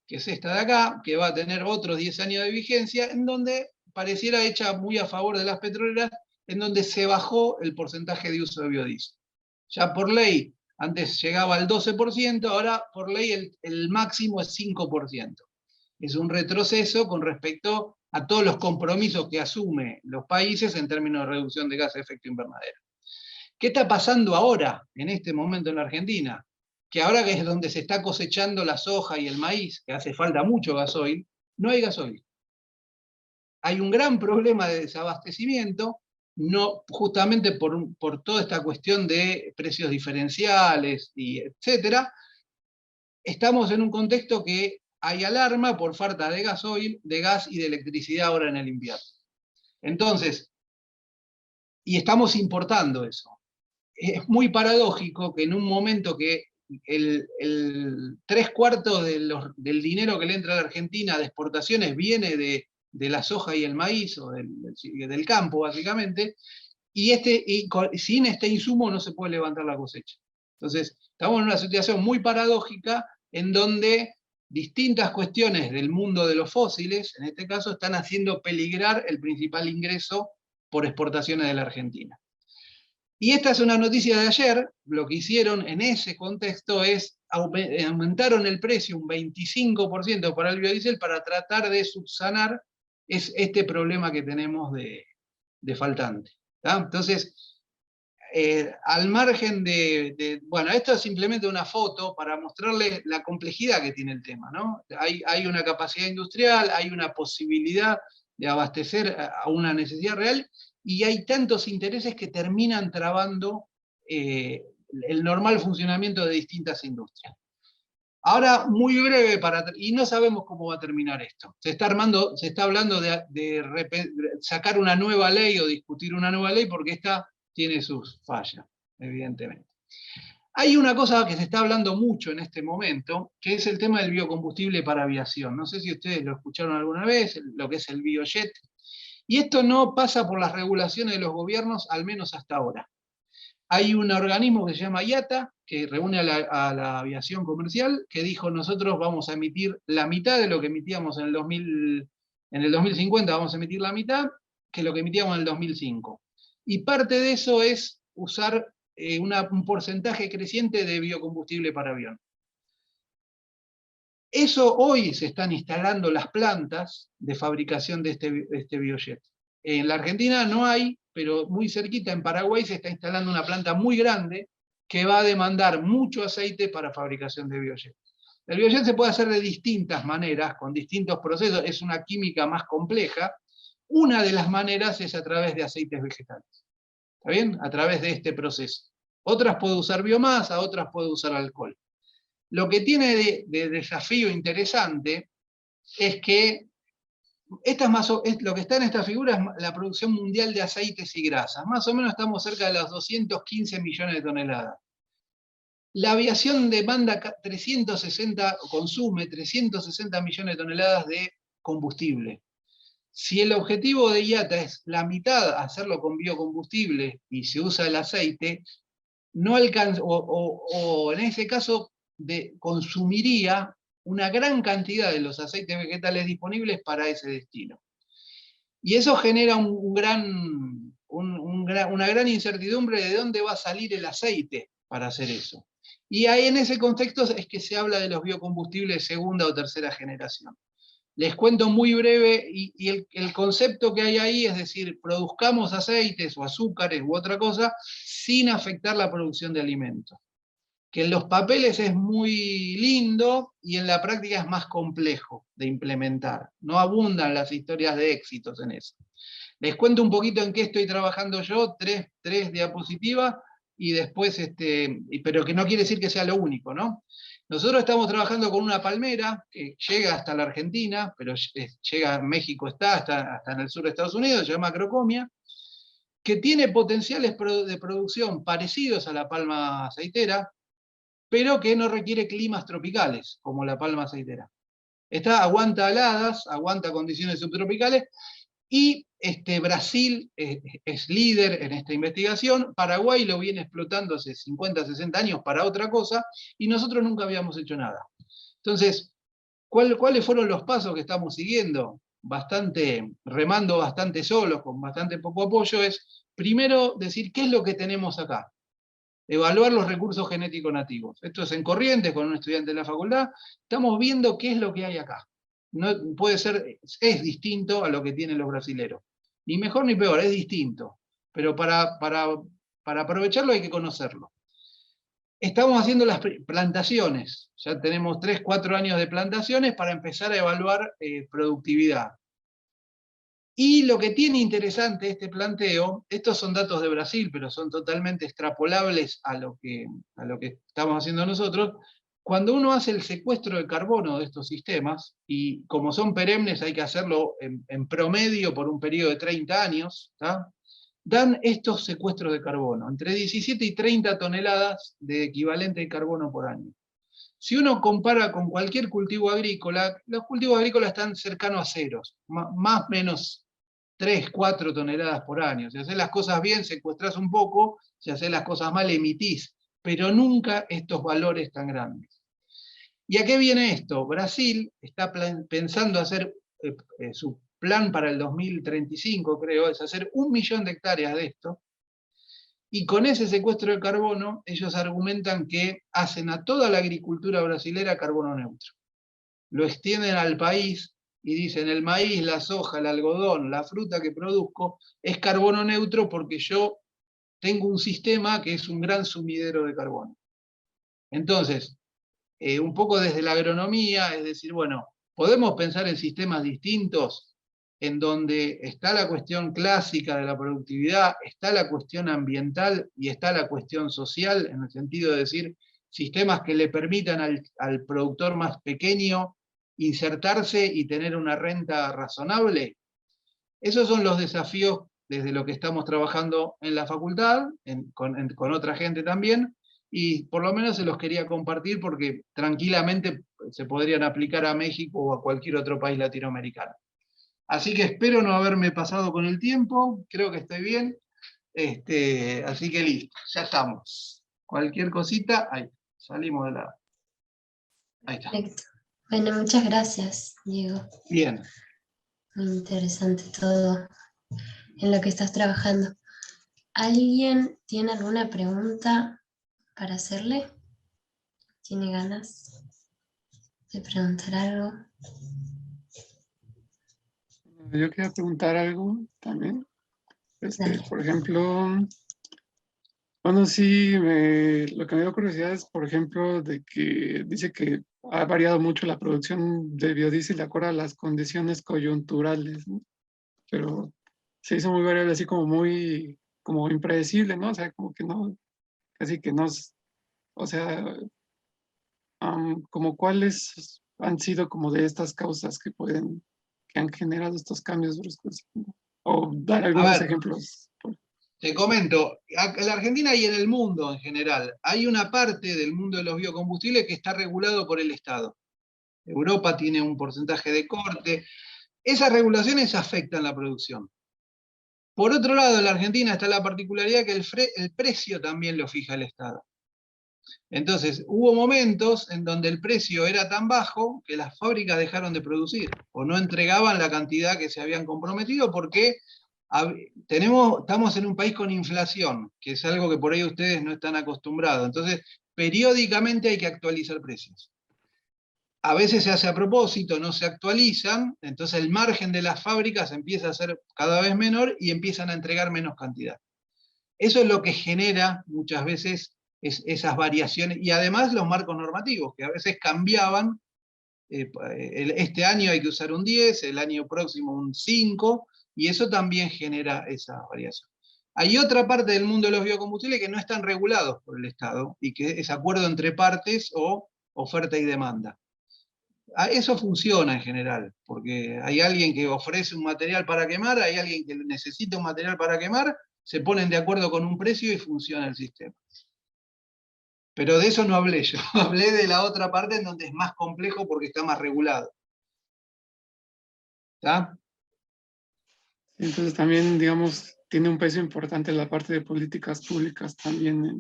que es esta de acá, que va a tener otros 10 años de vigencia, en donde pareciera hecha muy a favor de las petroleras, en donde se bajó el porcentaje de uso de biodiesel. Ya por ley, antes llegaba al 12%, ahora por ley el máximo es 5%. Es un retroceso con respecto a todos los compromisos que asumen los países en términos de reducción de gases de efecto invernadero. ¿Qué está pasando ahora, en este momento en la Argentina? Que ahora que es donde se está cosechando la soja y el maíz, que hace falta mucho gasoil, no hay gasoil. Hay un gran problema de desabastecimiento, no, justamente por toda esta cuestión de precios diferenciales, y etcétera. Estamos en un contexto que hay alarma por falta de gasoil, de gas y de electricidad ahora en el invierno. Entonces, y estamos importando eso. Es muy paradójico que en un momento que el 3/4 del dinero que le entra a la Argentina de exportaciones viene de la soja y el maíz, o del campo básicamente, y sin este insumo no se puede levantar la cosecha. Entonces, estamos en una situación muy paradójica en donde distintas cuestiones del mundo de los fósiles, en este caso, están haciendo peligrar el principal ingreso por exportaciones de la Argentina. Y esta es una noticia de ayer. Lo que hicieron en ese contexto es aumentaron el precio un 25% para el biodiesel para tratar de subsanar este problema que tenemos de faltante. ¿tá? Entonces, al margen bueno, esto es simplemente una foto para mostrarles la complejidad que tiene el tema, ¿no? Hay una capacidad industrial, hay una posibilidad de abastecer a una necesidad real, y hay tantos intereses que terminan trabando el normal funcionamiento de distintas industrias. Ahora, muy breve, y no sabemos cómo va a terminar esto. Se está hablando de sacar una nueva ley o discutir una nueva ley, porque esta tiene sus fallas, evidentemente. Hay una cosa que se está hablando mucho en este momento, que es el tema del biocombustible para aviación. No sé si ustedes lo escucharon alguna vez, lo que es el biojet. Y esto no pasa por las regulaciones de los gobiernos, al menos hasta ahora. Hay un organismo que se llama IATA, que reúne a la aviación comercial, que dijo: nosotros vamos a emitir la mitad de lo que emitíamos en el 2050, vamos a emitir la mitad que lo que emitíamos en el 2005. Y parte de eso es usar un porcentaje creciente de biocombustible para avión. Eso hoy se están instalando las plantas de fabricación de este biojet. En la Argentina no hay, pero muy cerquita en Paraguay se está instalando una planta muy grande que va a demandar mucho aceite para fabricación de biojet. El biojet se puede hacer de distintas maneras, con distintos procesos, es una química más compleja. Una de las maneras es a través de aceites vegetales. ¿Está bien? A través de este proceso. Otras puede usar biomasa, otras puede usar alcohol. Lo que tiene de desafío interesante es que lo que está en esta figura es la producción mundial de aceites y grasas. Más o menos estamos cerca de las 215 millones de toneladas. La aviación consume 360 millones de toneladas de combustible. Si el objetivo de IATA es la mitad, hacerlo con biocombustible, y se usa el aceite, no alcanza, o en ese caso consumiría una gran cantidad de los aceites vegetales disponibles para ese destino. Y eso genera una gran incertidumbre de dónde va a salir el aceite para hacer eso. Y ahí, en ese contexto, es que se habla de los biocombustibles de segunda o tercera generación. Les cuento muy breve, y el concepto que hay ahí es decir, produzcamos aceites o azúcares u otra cosa sin afectar la producción de alimentos. Que en los papeles es muy lindo y en la práctica es más complejo de implementar. No abundan las historias de éxitos en eso. Les cuento un poquito en qué estoy trabajando yo, tres diapositivas, y después, pero que no quiere decir que sea lo único, ¿no? Nosotros estamos trabajando con una palmera que llega hasta la Argentina, pero llega a México, hasta en el sur de Estados Unidos, se llama Acrocomia, que tiene potenciales de producción parecidos a la palma aceitera, pero que no requiere climas tropicales, como la palma aceitera. Aguanta heladas, aguanta condiciones subtropicales, y Brasil es líder en esta investigación. Paraguay lo viene explotando hace 50, 60 años para otra cosa, y nosotros nunca habíamos hecho nada. Entonces, ¿cuáles fueron los pasos que estamos siguiendo? Remando bastante solos, con bastante poco apoyo. Es, primero, decir qué es lo que tenemos acá. Evaluar los recursos genéticos nativos. Esto es en Corrientes, con un estudiante de la facultad. Estamos viendo qué es lo que hay acá. no puede ser, es distinto a lo que tienen los brasileros. Ni mejor ni peor, es distinto. Pero para aprovecharlo hay que conocerlo. Estamos haciendo las plantaciones. Ya tenemos 3, 4 años de plantaciones para empezar a evaluar productividad. Y lo que tiene interesante este planteo, estos son datos de Brasil, pero son totalmente extrapolables a lo que estamos haciendo nosotros. Cuando uno hace el secuestro de carbono de estos sistemas, y como son perennes hay que hacerlo en promedio por un periodo de 30 años, ¿tá? Dan estos secuestros de carbono, entre 17 y 30 toneladas de equivalente de carbono por año. Si uno compara con cualquier cultivo agrícola, los cultivos agrícolas están cercanos a ceros, más o menos 3, 4 toneladas por año. Si haces las cosas bien, secuestrás un poco, si haces las cosas mal, emitís, pero nunca estos valores tan grandes. ¿Y a qué viene esto? Brasil está pensando hacer su plan para el 2035, creo, es hacer 1 millón de hectáreas de esto, y con ese secuestro de carbono, ellos argumentan que hacen a toda la agricultura brasilera carbono neutro. Lo extienden al país y dicen, el maíz, la soja, el algodón, la fruta que produzco, es carbono neutro porque yo tengo un sistema que es un gran sumidero de carbono. Entonces, un poco desde la agronomía, es decir, bueno, podemos pensar en sistemas distintos, en donde está la cuestión clásica de la productividad, está la cuestión ambiental y está la cuestión social, en el sentido de decir, sistemas que le permitan al productor más pequeño insertarse y tener una renta razonable. Esos son los desafíos desde lo que estamos trabajando en la facultad, con otra gente también, y por lo menos se los quería compartir porque tranquilamente se podrían aplicar a México o a cualquier otro país latinoamericano. Así que espero no haberme pasado con el tiempo, creo que estoy bien, así que listo, ya estamos. Cualquier cosita, ahí, salimos de la... Ahí está. Perfecto. Bueno, muchas gracias, Diego. Bien. Muy interesante todo en lo que estás trabajando. ¿Alguien tiene alguna pregunta para hacerle? ¿Tiene ganas de preguntar algo? Yo quería preguntar algo también. Por ejemplo, bueno, sí, lo que me dio curiosidad es, por ejemplo, de que dice que ha variado mucho la producción de biodiesel de acuerdo a las condiciones coyunturales, ¿no? Pero se hizo muy variable, así como impredecible, ¿no? O sea, como que no, casi que no, o sea, como cuáles han sido como de estas causas que han generado estos cambios bruscos, ¿no? O dar algunos ejemplos. Te comento, en la Argentina y en el mundo en general, hay una parte del mundo de los biocombustibles que está regulado por el Estado. Europa tiene un porcentaje de corte. Esas regulaciones afectan la producción. Por otro lado, en la Argentina está la particularidad que el precio también lo fija el Estado. Entonces, hubo momentos en donde el precio era tan bajo que las fábricas dejaron de producir o no entregaban la cantidad que se habían comprometido porque estamos en un país con inflación, que es algo que por ahí ustedes no están acostumbrados. Entonces, periódicamente hay que actualizar precios. A veces se hace a propósito, no se actualizan, entonces el margen de las fábricas empieza a ser cada vez menor y empiezan a entregar menos cantidad. Eso es lo que genera muchas veces esas variaciones, y además los marcos normativos, que a veces cambiaban. Este año hay que usar un 10, el año próximo un 5, y eso también genera esa variación. Hay otra parte del mundo de los biocombustibles que no están regulados por el Estado, y que es acuerdo entre partes o oferta y demanda. Eso funciona en general, porque hay alguien que ofrece un material para quemar, hay alguien que necesita un material para quemar, se ponen de acuerdo con un precio y funciona el sistema. Pero de eso no hablé yo, hablé de la otra parte en donde es más complejo porque está más regulado. ¿Está? Entonces también, digamos, tiene un peso importante la parte de políticas públicas también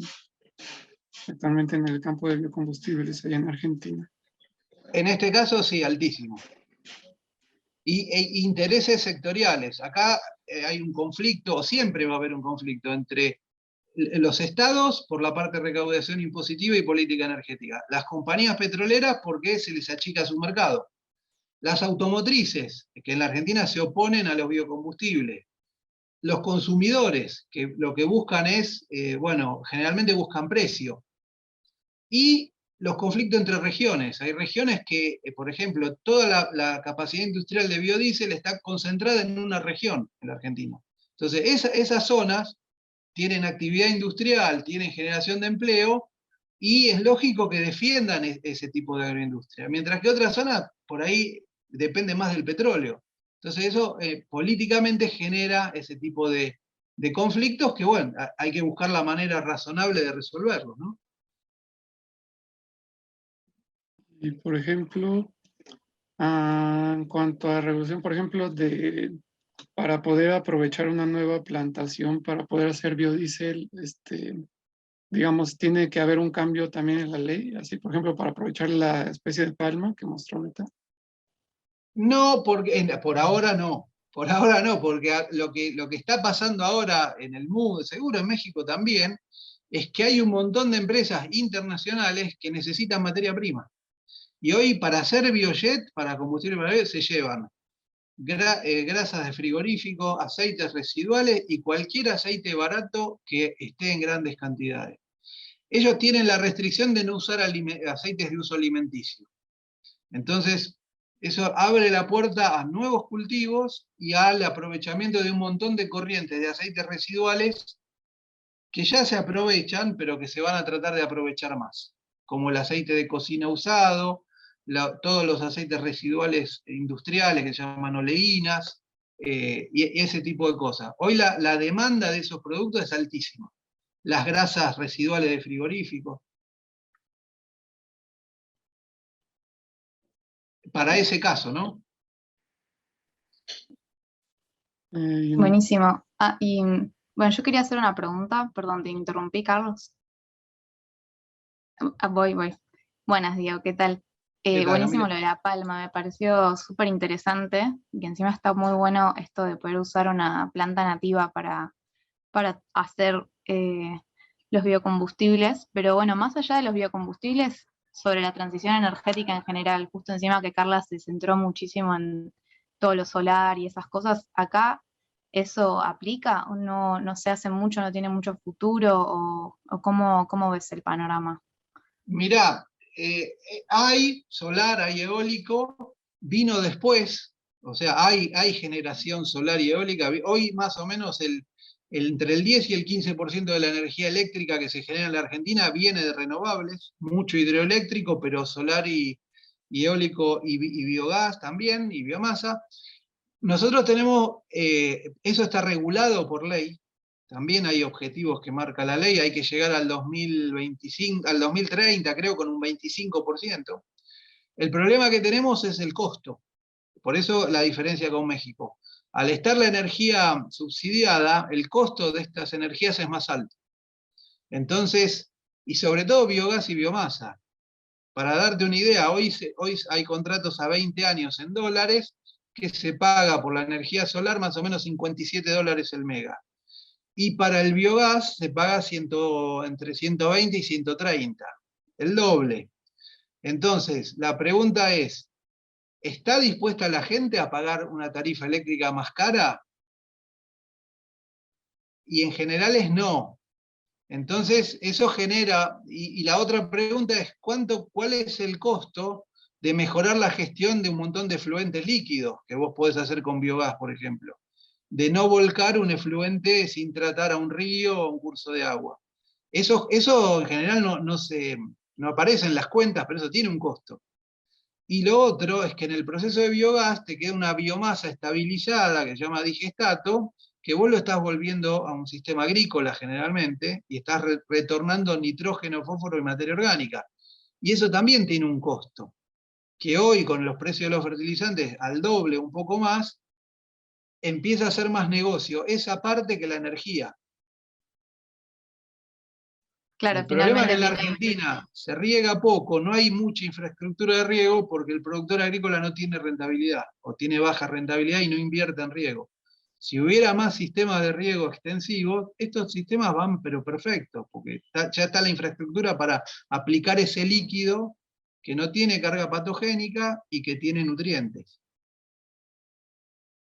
actualmente en el campo de biocombustibles allá en Argentina. En este caso sí, altísimo. Y intereses sectoriales. Acá hay un conflicto, o siempre va a haber un conflicto entre los estados por la parte de recaudación impositiva y política energética. Las compañías petroleras porque se les achica su mercado. Las automotrices, que en la Argentina se oponen a los biocombustibles. Los consumidores, que lo que buscan es, bueno, generalmente buscan precio. Y los conflictos entre regiones. Hay regiones que, por ejemplo, toda la capacidad industrial de biodiesel está concentrada en una región, en la Argentina. Entonces, esas zonas tienen actividad industrial, tienen generación de empleo, y es lógico que defiendan ese tipo de agroindustria. Mientras que otras zonas, por ahí, depende más del petróleo. Entonces eso políticamente genera ese tipo de conflictos que, bueno, hay que buscar la manera razonable de resolverlos, ¿no? Y por ejemplo, en cuanto a reducción, por ejemplo, para poder aprovechar una nueva plantación, para poder hacer biodiesel, digamos, tiene que haber un cambio también en la ley, así por ejemplo, para aprovechar la especie de palma que mostró ahorita. No, porque por ahora no. Por ahora no, porque lo que está pasando ahora en el mundo, seguro en México también, es que hay un montón de empresas internacionales que necesitan materia prima. Y hoy para hacer biojet, para combustible para biojet, se llevan grasas de frigorífico, aceites residuales y cualquier aceite barato que esté en grandes cantidades. Ellos tienen la restricción de no usar aceites de uso alimenticio. Entonces, eso abre la puerta a nuevos cultivos y al aprovechamiento de un montón de corrientes de aceites residuales que ya se aprovechan, pero que se van a tratar de aprovechar más, como el aceite de cocina usado, todos los aceites residuales industriales que se llaman oleínas, y ese tipo de cosas. Hoy la demanda de esos productos es altísima. Las grasas residuales de frigorífico. Para ese caso, ¿no? Buenísimo. Y bueno, yo quería hacer una pregunta, perdón, te interrumpí, Carlos. Voy. Buenas, Diego, ¿qué tal? ¿Qué tal, Buenísimo amigo? lo de la palma, me pareció súper interesante, y encima está muy bueno esto de poder usar una planta nativa para hacer los biocombustibles, pero bueno, más allá de los biocombustibles, sobre la transición energética en general, justo encima que Carla se centró muchísimo en todo lo solar y esas cosas, acá ¿eso aplica o no se hace mucho, no tiene mucho futuro o cómo ves el panorama? Mirá, hay solar, hay eólico, vino después, o sea, hay generación solar y eólica. Hoy más o menos entre el 10 y el 15% de la energía eléctrica que se genera en la Argentina viene de renovables, mucho hidroeléctrico, pero solar y eólico y biogás también, y biomasa. Nosotros tenemos, eso está regulado por ley, también hay objetivos que marca la ley, hay que llegar al 2025, al 2030 creo con un 25%. El problema que tenemos es el costo, por eso la diferencia con México. Al estar la energía subsidiada, el costo de estas energías es más alto. Entonces, y sobre todo biogás y biomasa. Para darte una idea, hoy hay contratos a 20 años en dólares que se paga por la energía solar más o menos $57 el mega. Y para el biogás se paga entre 120 y 130, el doble. Entonces, la pregunta es, ¿está dispuesta la gente a pagar una tarifa eléctrica más cara? Y en general es no. Entonces, eso genera, y la otra pregunta es, ¿cuál es el costo de mejorar la gestión de un montón de efluentes líquidos que vos podés hacer con biogás, por ejemplo? De no volcar un efluente sin tratar a un río o un curso de agua. Eso en general no aparece en las cuentas, pero eso tiene un costo. Y lo otro es que en el proceso de biogás te queda una biomasa estabilizada que se llama digestato, que vos lo estás volviendo a un sistema agrícola generalmente, y estás retornando nitrógeno, fósforo y materia orgánica. Y eso también tiene un costo, que hoy con los precios de los fertilizantes al doble, un poco más, empieza a ser más negocio esa parte que la energía. Claro, El problema es que finalmente en la tiene. Argentina se riega poco, no hay mucha infraestructura de riego porque el productor agrícola no tiene rentabilidad o tiene baja rentabilidad y no invierte en riego. Si hubiera más sistemas de riego extensivos, estos sistemas van pero perfectos, porque ya está la infraestructura para aplicar ese líquido que no tiene carga patogénica y que tiene nutrientes.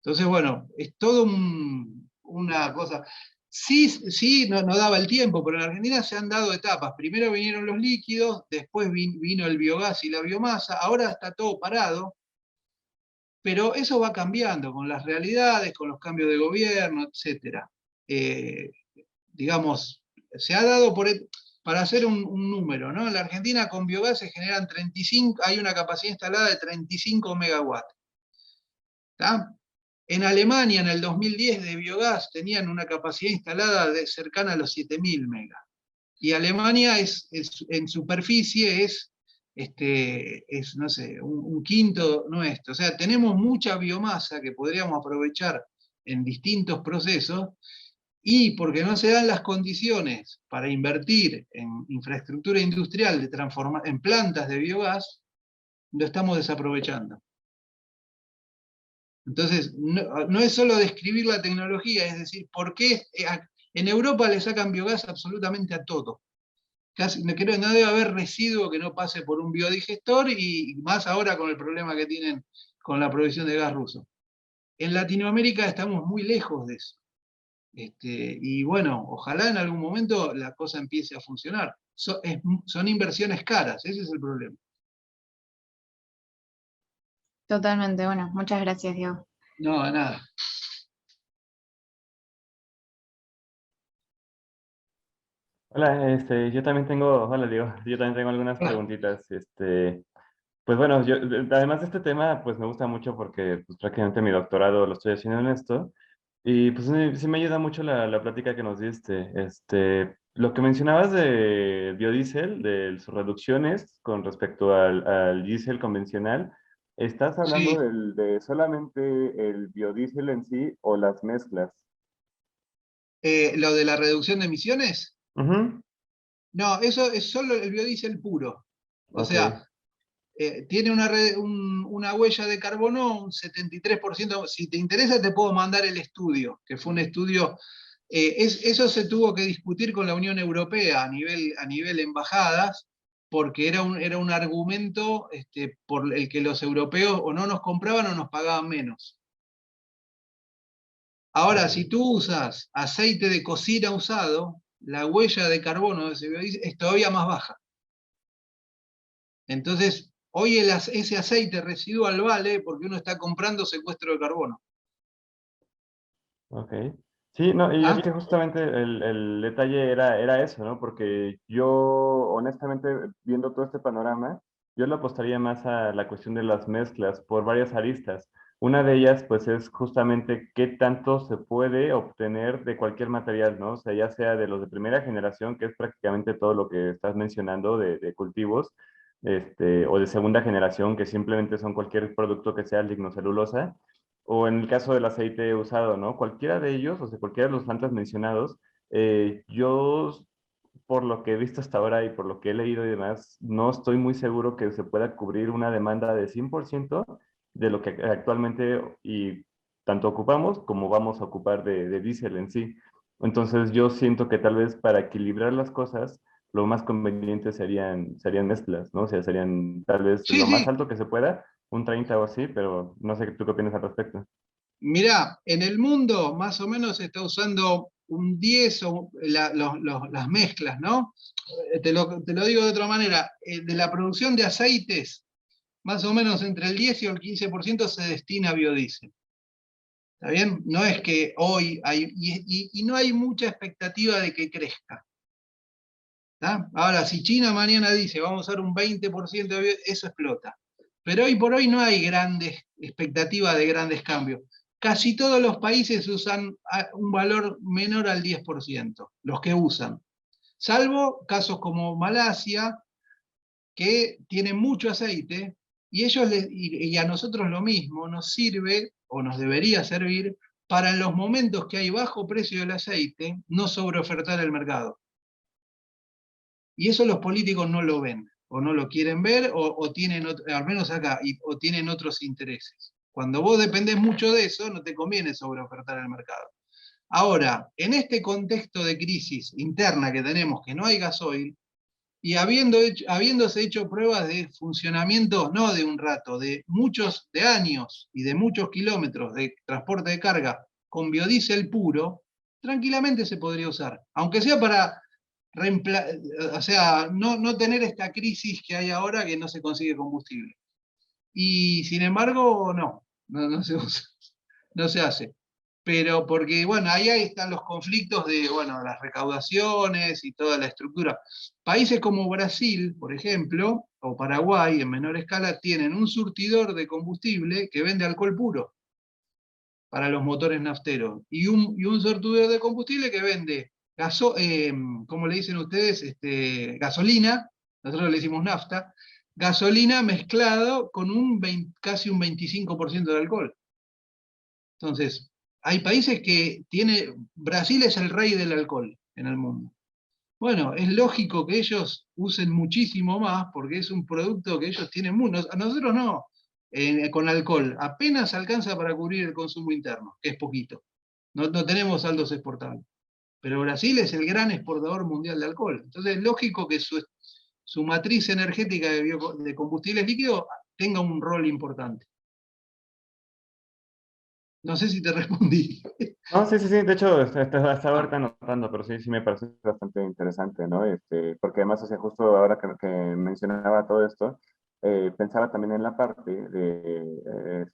Entonces, bueno, es todo una cosa. Sí, no daba el tiempo, pero en Argentina se han dado etapas. Primero vinieron los líquidos, después vino el biogás y la biomasa, ahora está todo parado, pero eso va cambiando con las realidades, con los cambios de gobierno, etc. Digamos, se ha dado para hacer un número, ¿no? En la Argentina con biogás se generan 35, hay una capacidad instalada de 35 megawatts. ¿Está? En Alemania, en el 2010, de biogás tenían una capacidad instalada cercana a los 7.000 megas. Y Alemania en superficie es, no sé, un quinto nuestro. O sea, tenemos mucha biomasa que podríamos aprovechar en distintos procesos, y porque no se dan las condiciones para invertir en infraestructura industrial en plantas de biogás, lo estamos desaprovechando. Entonces, no es solo describir la tecnología, es decir, ¿por qué en Europa le sacan biogás absolutamente a todo? Casi, creo que no debe haber residuo que no pase por un biodigestor, y más ahora con el problema que tienen con la provisión de gas ruso. En Latinoamérica estamos muy lejos de eso. Y bueno, ojalá en algún momento la cosa empiece a funcionar. Son inversiones caras, ese es el problema. Totalmente, bueno, muchas gracias, Diego. No, nada. Hola, yo también tengo, hola Diego, yo también tengo algunas preguntitas. Pues bueno, además de este tema, pues me gusta mucho porque pues, prácticamente mi doctorado lo estoy haciendo en esto, y pues sí me ayuda mucho la plática que nos diste. Lo que mencionabas de biodiesel, de sus reducciones con respecto al diésel convencional, ¿estás hablando Sí. de solamente el biodiesel en sí o las mezclas? ¿Lo de la reducción de emisiones? Ujú. No, eso es solo el biodiesel puro. O Ok. sea, tiene una huella de carbono un 73%. Si te interesa, te puedo mandar el estudio, que fue un estudio. Eso se tuvo que discutir con la Unión Europea a nivel embajadas, porque era un argumento por el que los europeos o no nos compraban o nos pagaban menos. Ahora, si tú usas aceite de cocina usado, la huella de carbono de ese biodiesel es todavía más baja. Entonces, hoy ese aceite residual vale porque uno está comprando secuestro de carbono. Ok. Sí, no, y es ¿Ah? que justamente el detalle era eso, ¿no? Porque yo, honestamente, viendo todo este panorama, yo le apostaría más a la cuestión de las mezclas por varias aristas. Una de ellas, pues, es justamente qué tanto se puede obtener de cualquier material, ¿no? O sea, ya sea de los de primera generación, que es prácticamente todo lo que estás mencionando de cultivos, o de segunda generación, que simplemente son cualquier producto que sea lignocelulosa, o en el caso del aceite usado, ¿no? Cualquiera de ellos, o sea, cualquiera de los plantas mencionados, yo, por lo que he visto hasta ahora y por lo que he leído y demás, no estoy muy seguro que se pueda cubrir una demanda de 100% de lo que actualmente y tanto ocupamos como vamos a ocupar de diésel en sí. Entonces yo siento que tal vez para equilibrar las cosas, lo más conveniente serían mezclas, ¿no? O sea, serían tal vez Sí, lo más sí. alto que se pueda, un 30 o así, pero no sé tú qué opinas al respecto. Mirá, en el mundo más o menos se está usando un 10 o las mezclas, ¿no? Te lo digo de otra manera. De la producción de aceites, más o menos entre el 10 y el 15% se destina a biodiesel. ¿Está bien? No es que hoy hay, y no hay mucha expectativa de que crezca. ¿Está? Ahora, si China mañana dice vamos a usar un 20% de biodiesel, eso explota. Pero hoy por hoy no hay grandes expectativas de grandes cambios. Casi todos los países usan un valor menor al 10%, los que usan. Salvo casos como Malasia, que tienen mucho aceite, y y a nosotros lo mismo, nos sirve, o nos debería servir, para en los momentos que hay bajo precio del aceite, no sobreofertar el mercado. Y eso los políticos no lo ven, o no lo quieren ver, o tienen, al menos acá, o tienen otros intereses. Cuando vos dependés mucho de eso, no te conviene sobreofertar el mercado. Ahora, en este contexto de crisis interna que tenemos, que no hay gasoil, y habiéndose hecho pruebas de funcionamiento, no de un rato, de años y de muchos kilómetros de transporte de carga con biodiesel puro, tranquilamente se podría usar, aunque sea para o sea, no tener esta crisis que hay ahora que no se consigue combustible. Y sin embargo, no se usa, no se hace. Pero porque, bueno, ahí están los conflictos de, bueno, las recaudaciones y toda la estructura. Países como Brasil, por ejemplo, o Paraguay, en menor escala, tienen un surtidor de combustible que vende alcohol puro para los motores nafteros, y un surtidor de combustible que vende, ¿cómo le dicen ustedes? Gasolina, nosotros le decimos nafta, gasolina mezclado con casi un 25% de alcohol. Entonces, hay países que Brasil es el rey del alcohol en el mundo. Bueno, es lógico que ellos usen muchísimo más porque es un producto que ellos tienen a nosotros no, con alcohol. Apenas alcanza para cubrir el consumo interno, que es poquito. No tenemos saldos exportables. Pero Brasil es el gran exportador mundial de alcohol. Entonces es lógico que su matriz energética de combustibles líquidos tenga un rol importante. No sé si te respondí. No, sí, de hecho, estaba ahorita anotando, pero sí me parece bastante interesante, ¿no? Porque además, o sea, justo ahora que mencionaba todo esto, pensaba también en la parte de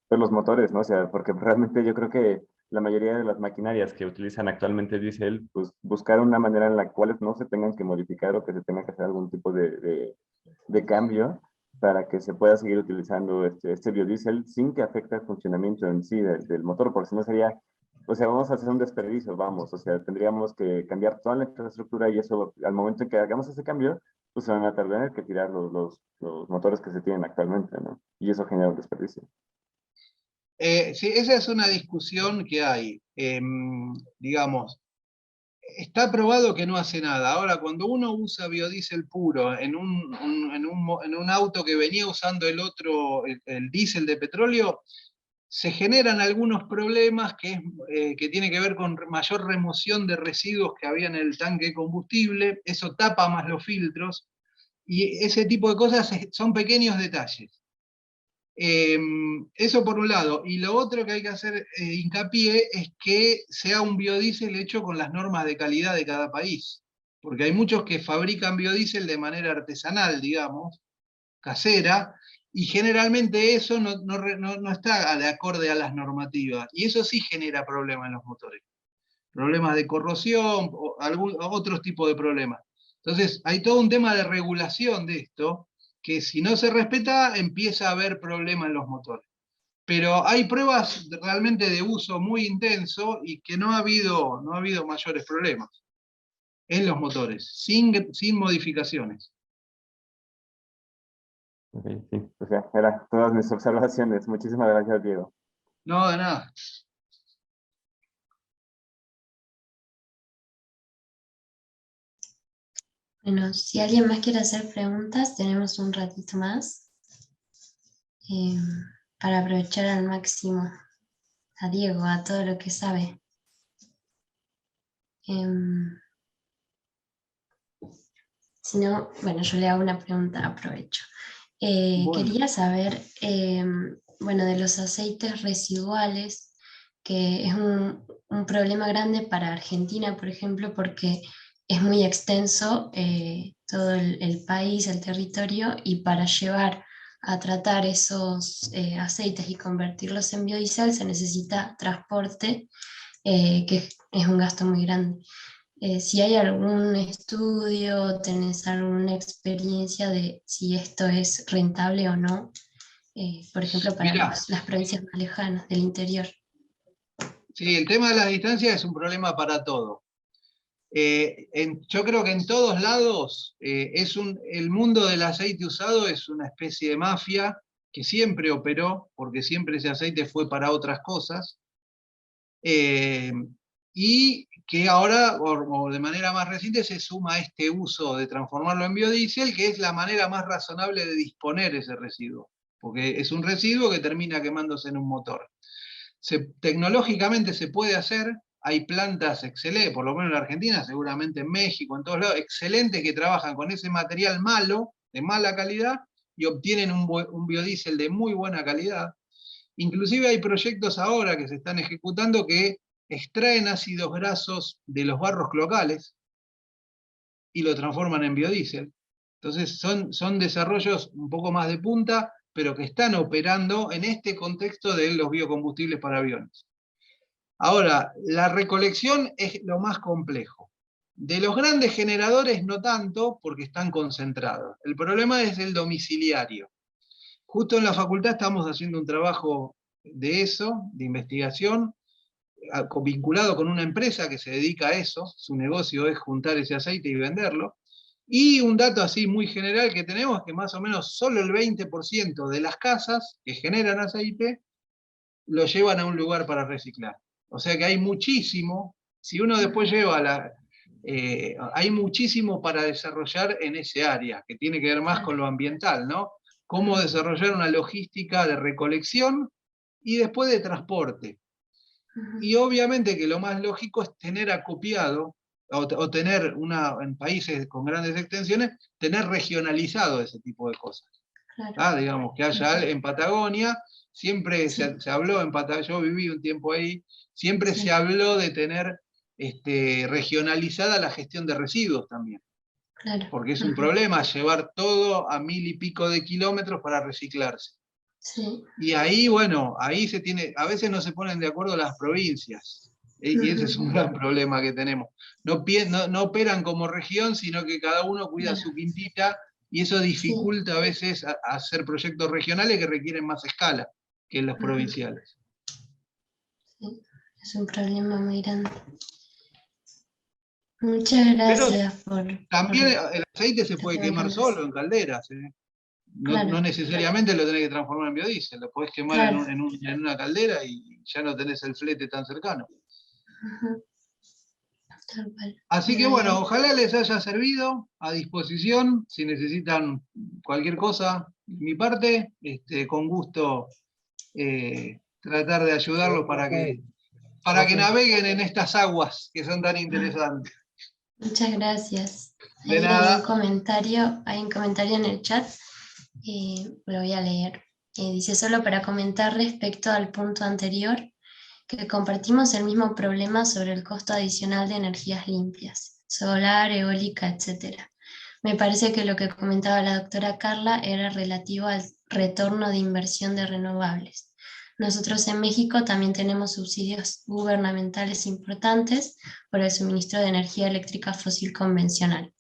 los motores, ¿no? O sea, porque realmente yo creo que la mayoría de las maquinarias que utilizan actualmente diésel, pues buscar una manera en la cual no se tengan que modificar o que se tenga que hacer algún tipo de cambio para que se pueda seguir utilizando este biodiesel sin que afecte el funcionamiento en sí del motor, porque si no sería, o sea, vamos a hacer un desperdicio, o sea, tendríamos que cambiar toda la infraestructura y eso, al momento en que hagamos ese cambio, pues se van a tener que tirar los motores que se tienen actualmente, ¿no? Y eso genera un desperdicio. Sí, esa es una discusión que hay. Digamos, está probado que no hace nada. Ahora, cuando uno usa biodiesel puro en un auto que venía usando el diésel de petróleo, se generan algunos problemas que tienen que ver con mayor remoción de residuos que había en el tanque de combustible. Eso tapa más los filtros, y ese tipo de cosas son pequeños detalles. Eso por un lado. Y lo otro que hay que hacer hincapié es que sea un biodiesel hecho con las normas de calidad de cada país. Porque hay muchos que fabrican biodiesel de manera artesanal, digamos, casera, y generalmente eso no está de acorde a las normativas. Y eso sí genera problemas en los motores. Problemas de corrosión, o otros tipos de problemas. Entonces, hay todo un tema de regulación de esto, que si no se respeta, empieza a haber problemas en los motores. Pero hay pruebas realmente de uso muy intenso y que no ha habido mayores problemas en los motores, sin modificaciones. Okay, sí, o sea, eran todas mis observaciones. Muchísimas gracias, Diego. No, de nada. Bueno, si alguien más quiere hacer preguntas, tenemos un ratito más para aprovechar al máximo a Diego, a todo lo que sabe. Si no, bueno, yo le hago una pregunta, aprovecho. Bueno. Quería saber, bueno, de los aceites residuales, que es un problema grande para Argentina, por ejemplo, porque es muy extenso todo el país, el territorio, y para llevar a tratar esos aceites y convertirlos en biodiesel se necesita transporte, que es un gasto muy grande. Si hay algún estudio, tenés alguna experiencia de si esto es rentable o no, por ejemplo, para las provincias más lejanas del interior. Sí, el tema de las distancias es un problema para todo. Yo creo que en todos lados el mundo del aceite usado es una especie de mafia que siempre operó, porque siempre ese aceite fue para otras cosas, y que ahora, o de manera más reciente, se suma a este uso de transformarlo en biodiesel, que es la manera más razonable de disponer ese residuo, porque es un residuo que termina quemándose en un motor. Tecnológicamente se puede hacer, hay plantas excelentes, por lo menos en la Argentina, seguramente en México, en todos lados, excelentes que trabajan con ese material malo, de mala calidad, y obtienen un biodiesel de muy buena calidad. Inclusive hay proyectos ahora que se están ejecutando que extraen ácidos grasos de los barros locales y lo transforman en biodiesel. Entonces son desarrollos un poco más de punta, pero que están operando en este contexto de los biocombustibles para aviones. Ahora, la recolección es lo más complejo. De los grandes generadores no tanto, porque están concentrados. El problema es el domiciliario. Justo en la facultad estamos haciendo un trabajo de eso, de investigación, vinculado con una empresa que se dedica a eso. Su negocio es juntar ese aceite y venderlo. Y un dato así muy general que tenemos es que más o menos solo el 20% de las casas que generan aceite lo llevan a un lugar para reciclar. O sea que hay muchísimo, si uno después lleva hay muchísimo para desarrollar en ese área, que tiene que ver más con lo ambiental, ¿no? Cómo desarrollar una logística de recolección y después de transporte. Y obviamente que lo más lógico es tener acopiado, o tener en países con grandes extensiones, tener regionalizado ese tipo de cosas. Claro. Digamos, que haya en Patagonia, siempre se habló en Patagonia, yo viví un tiempo ahí, siempre se habló de tener regionalizada la gestión de residuos también. Claro. Porque es un problema llevar todo a 1000 y pico de kilómetros para reciclarse. Sí. Y ahí, bueno, ahí a veces no se ponen de acuerdo las provincias, y ese es un gran problema que tenemos. No operan como región, sino que cada uno cuida su quintita, y eso dificulta a veces hacer proyectos regionales que requieren más escala que los provinciales. Sí, es un problema muy grande. Muchas gracias. Pero también el aceite se puede quemar solo en calderas. No necesariamente lo tenés que transformar en biodiesel, lo podés quemar en una caldera y ya no tenés el flete tan cercano. Así que bueno, ojalá les haya servido, a disposición, si necesitan cualquier cosa de mi parte, con gusto tratar de ayudarlos para que naveguen en estas aguas que son tan interesantes. Muchas gracias. De nada. Hay un comentario en el chat. Lo voy a leer. Dice: solo para comentar respecto al punto anterior, que compartimos el mismo problema sobre el costo adicional de energías limpias, solar, eólica, etc. Me parece que lo que comentaba la doctora Carla era relativo al retorno de inversión de renovables. Nosotros en México también tenemos subsidios gubernamentales importantes por el suministro de energía eléctrica fósil convencional.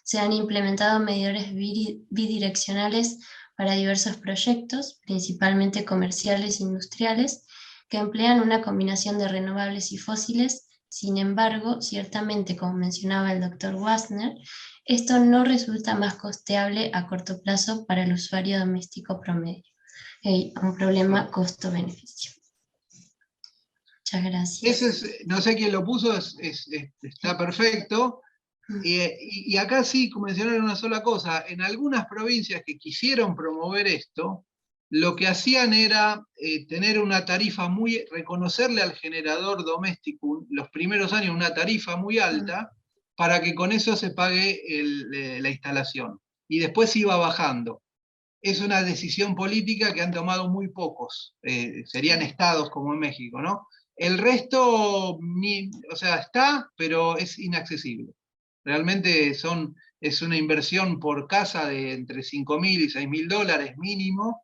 Se han implementado medidores bidireccionales para diversos proyectos, principalmente comerciales e industriales, que emplean una combinación de renovables y fósiles. Sin embargo, ciertamente, como mencionaba el doctor Wassner, esto no resulta más costeable a corto plazo para el usuario doméstico promedio. Un problema costo-beneficio. Muchas gracias. No sé quién lo puso, está perfecto. Y acá sí mencionaron una sola cosa. En algunas provincias que quisieron promover esto, lo que hacían era tener una tarifa reconocerle al generador doméstico los primeros años una tarifa muy alta, para que con eso se pague la instalación. Y después iba bajando. Es una decisión política que han tomado muy pocos. Serían estados como en México, ¿no? El resto, está, pero es inaccesible. Realmente es una inversión por casa de entre $5.000 y $6.000 mínimo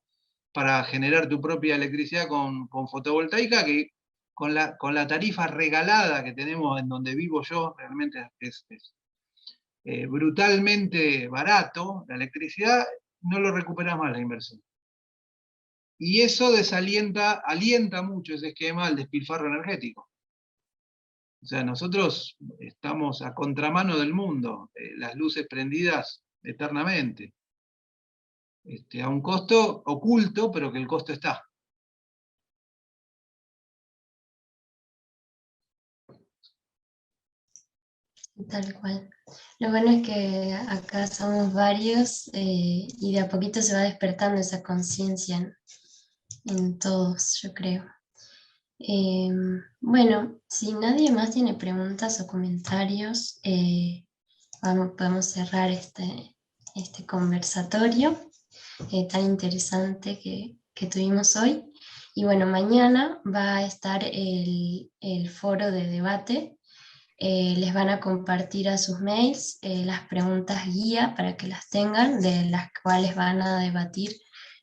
para generar tu propia electricidad con fotovoltaica, que con la tarifa regalada que tenemos en donde vivo yo, realmente es brutalmente barato la electricidad, no lo recuperas más la inversión. Y eso alienta mucho ese esquema del despilfarro energético. O sea, nosotros estamos a contramano del mundo, las luces prendidas eternamente, a un costo oculto, pero que el costo está. Tal cual. Lo bueno es que acá somos varios y de a poquito se va despertando esa conciencia en todos, yo creo. Bueno, si nadie más tiene preguntas o comentarios, podemos cerrar este conversatorio tan interesante que tuvimos hoy. Y bueno, mañana va a estar el foro de debate. Les van a compartir a sus mails las preguntas guía para que las tengan, de las cuales van a debatir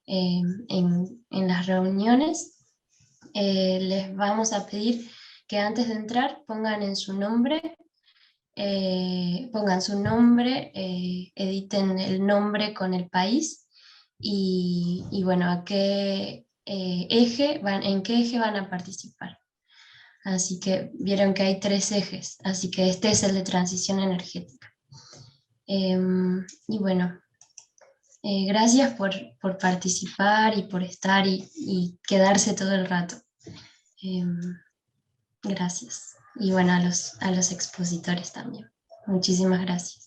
en las reuniones. Les vamos a pedir que antes de entrar pongan su nombre, editen el nombre con el país y bueno, en qué eje van a participar. Así que vieron que hay 3 ejes, así que este es el de transición energética. Y bueno, gracias por participar y por estar y quedarse todo el rato. Gracias. Y bueno, a los expositores también. Muchísimas gracias.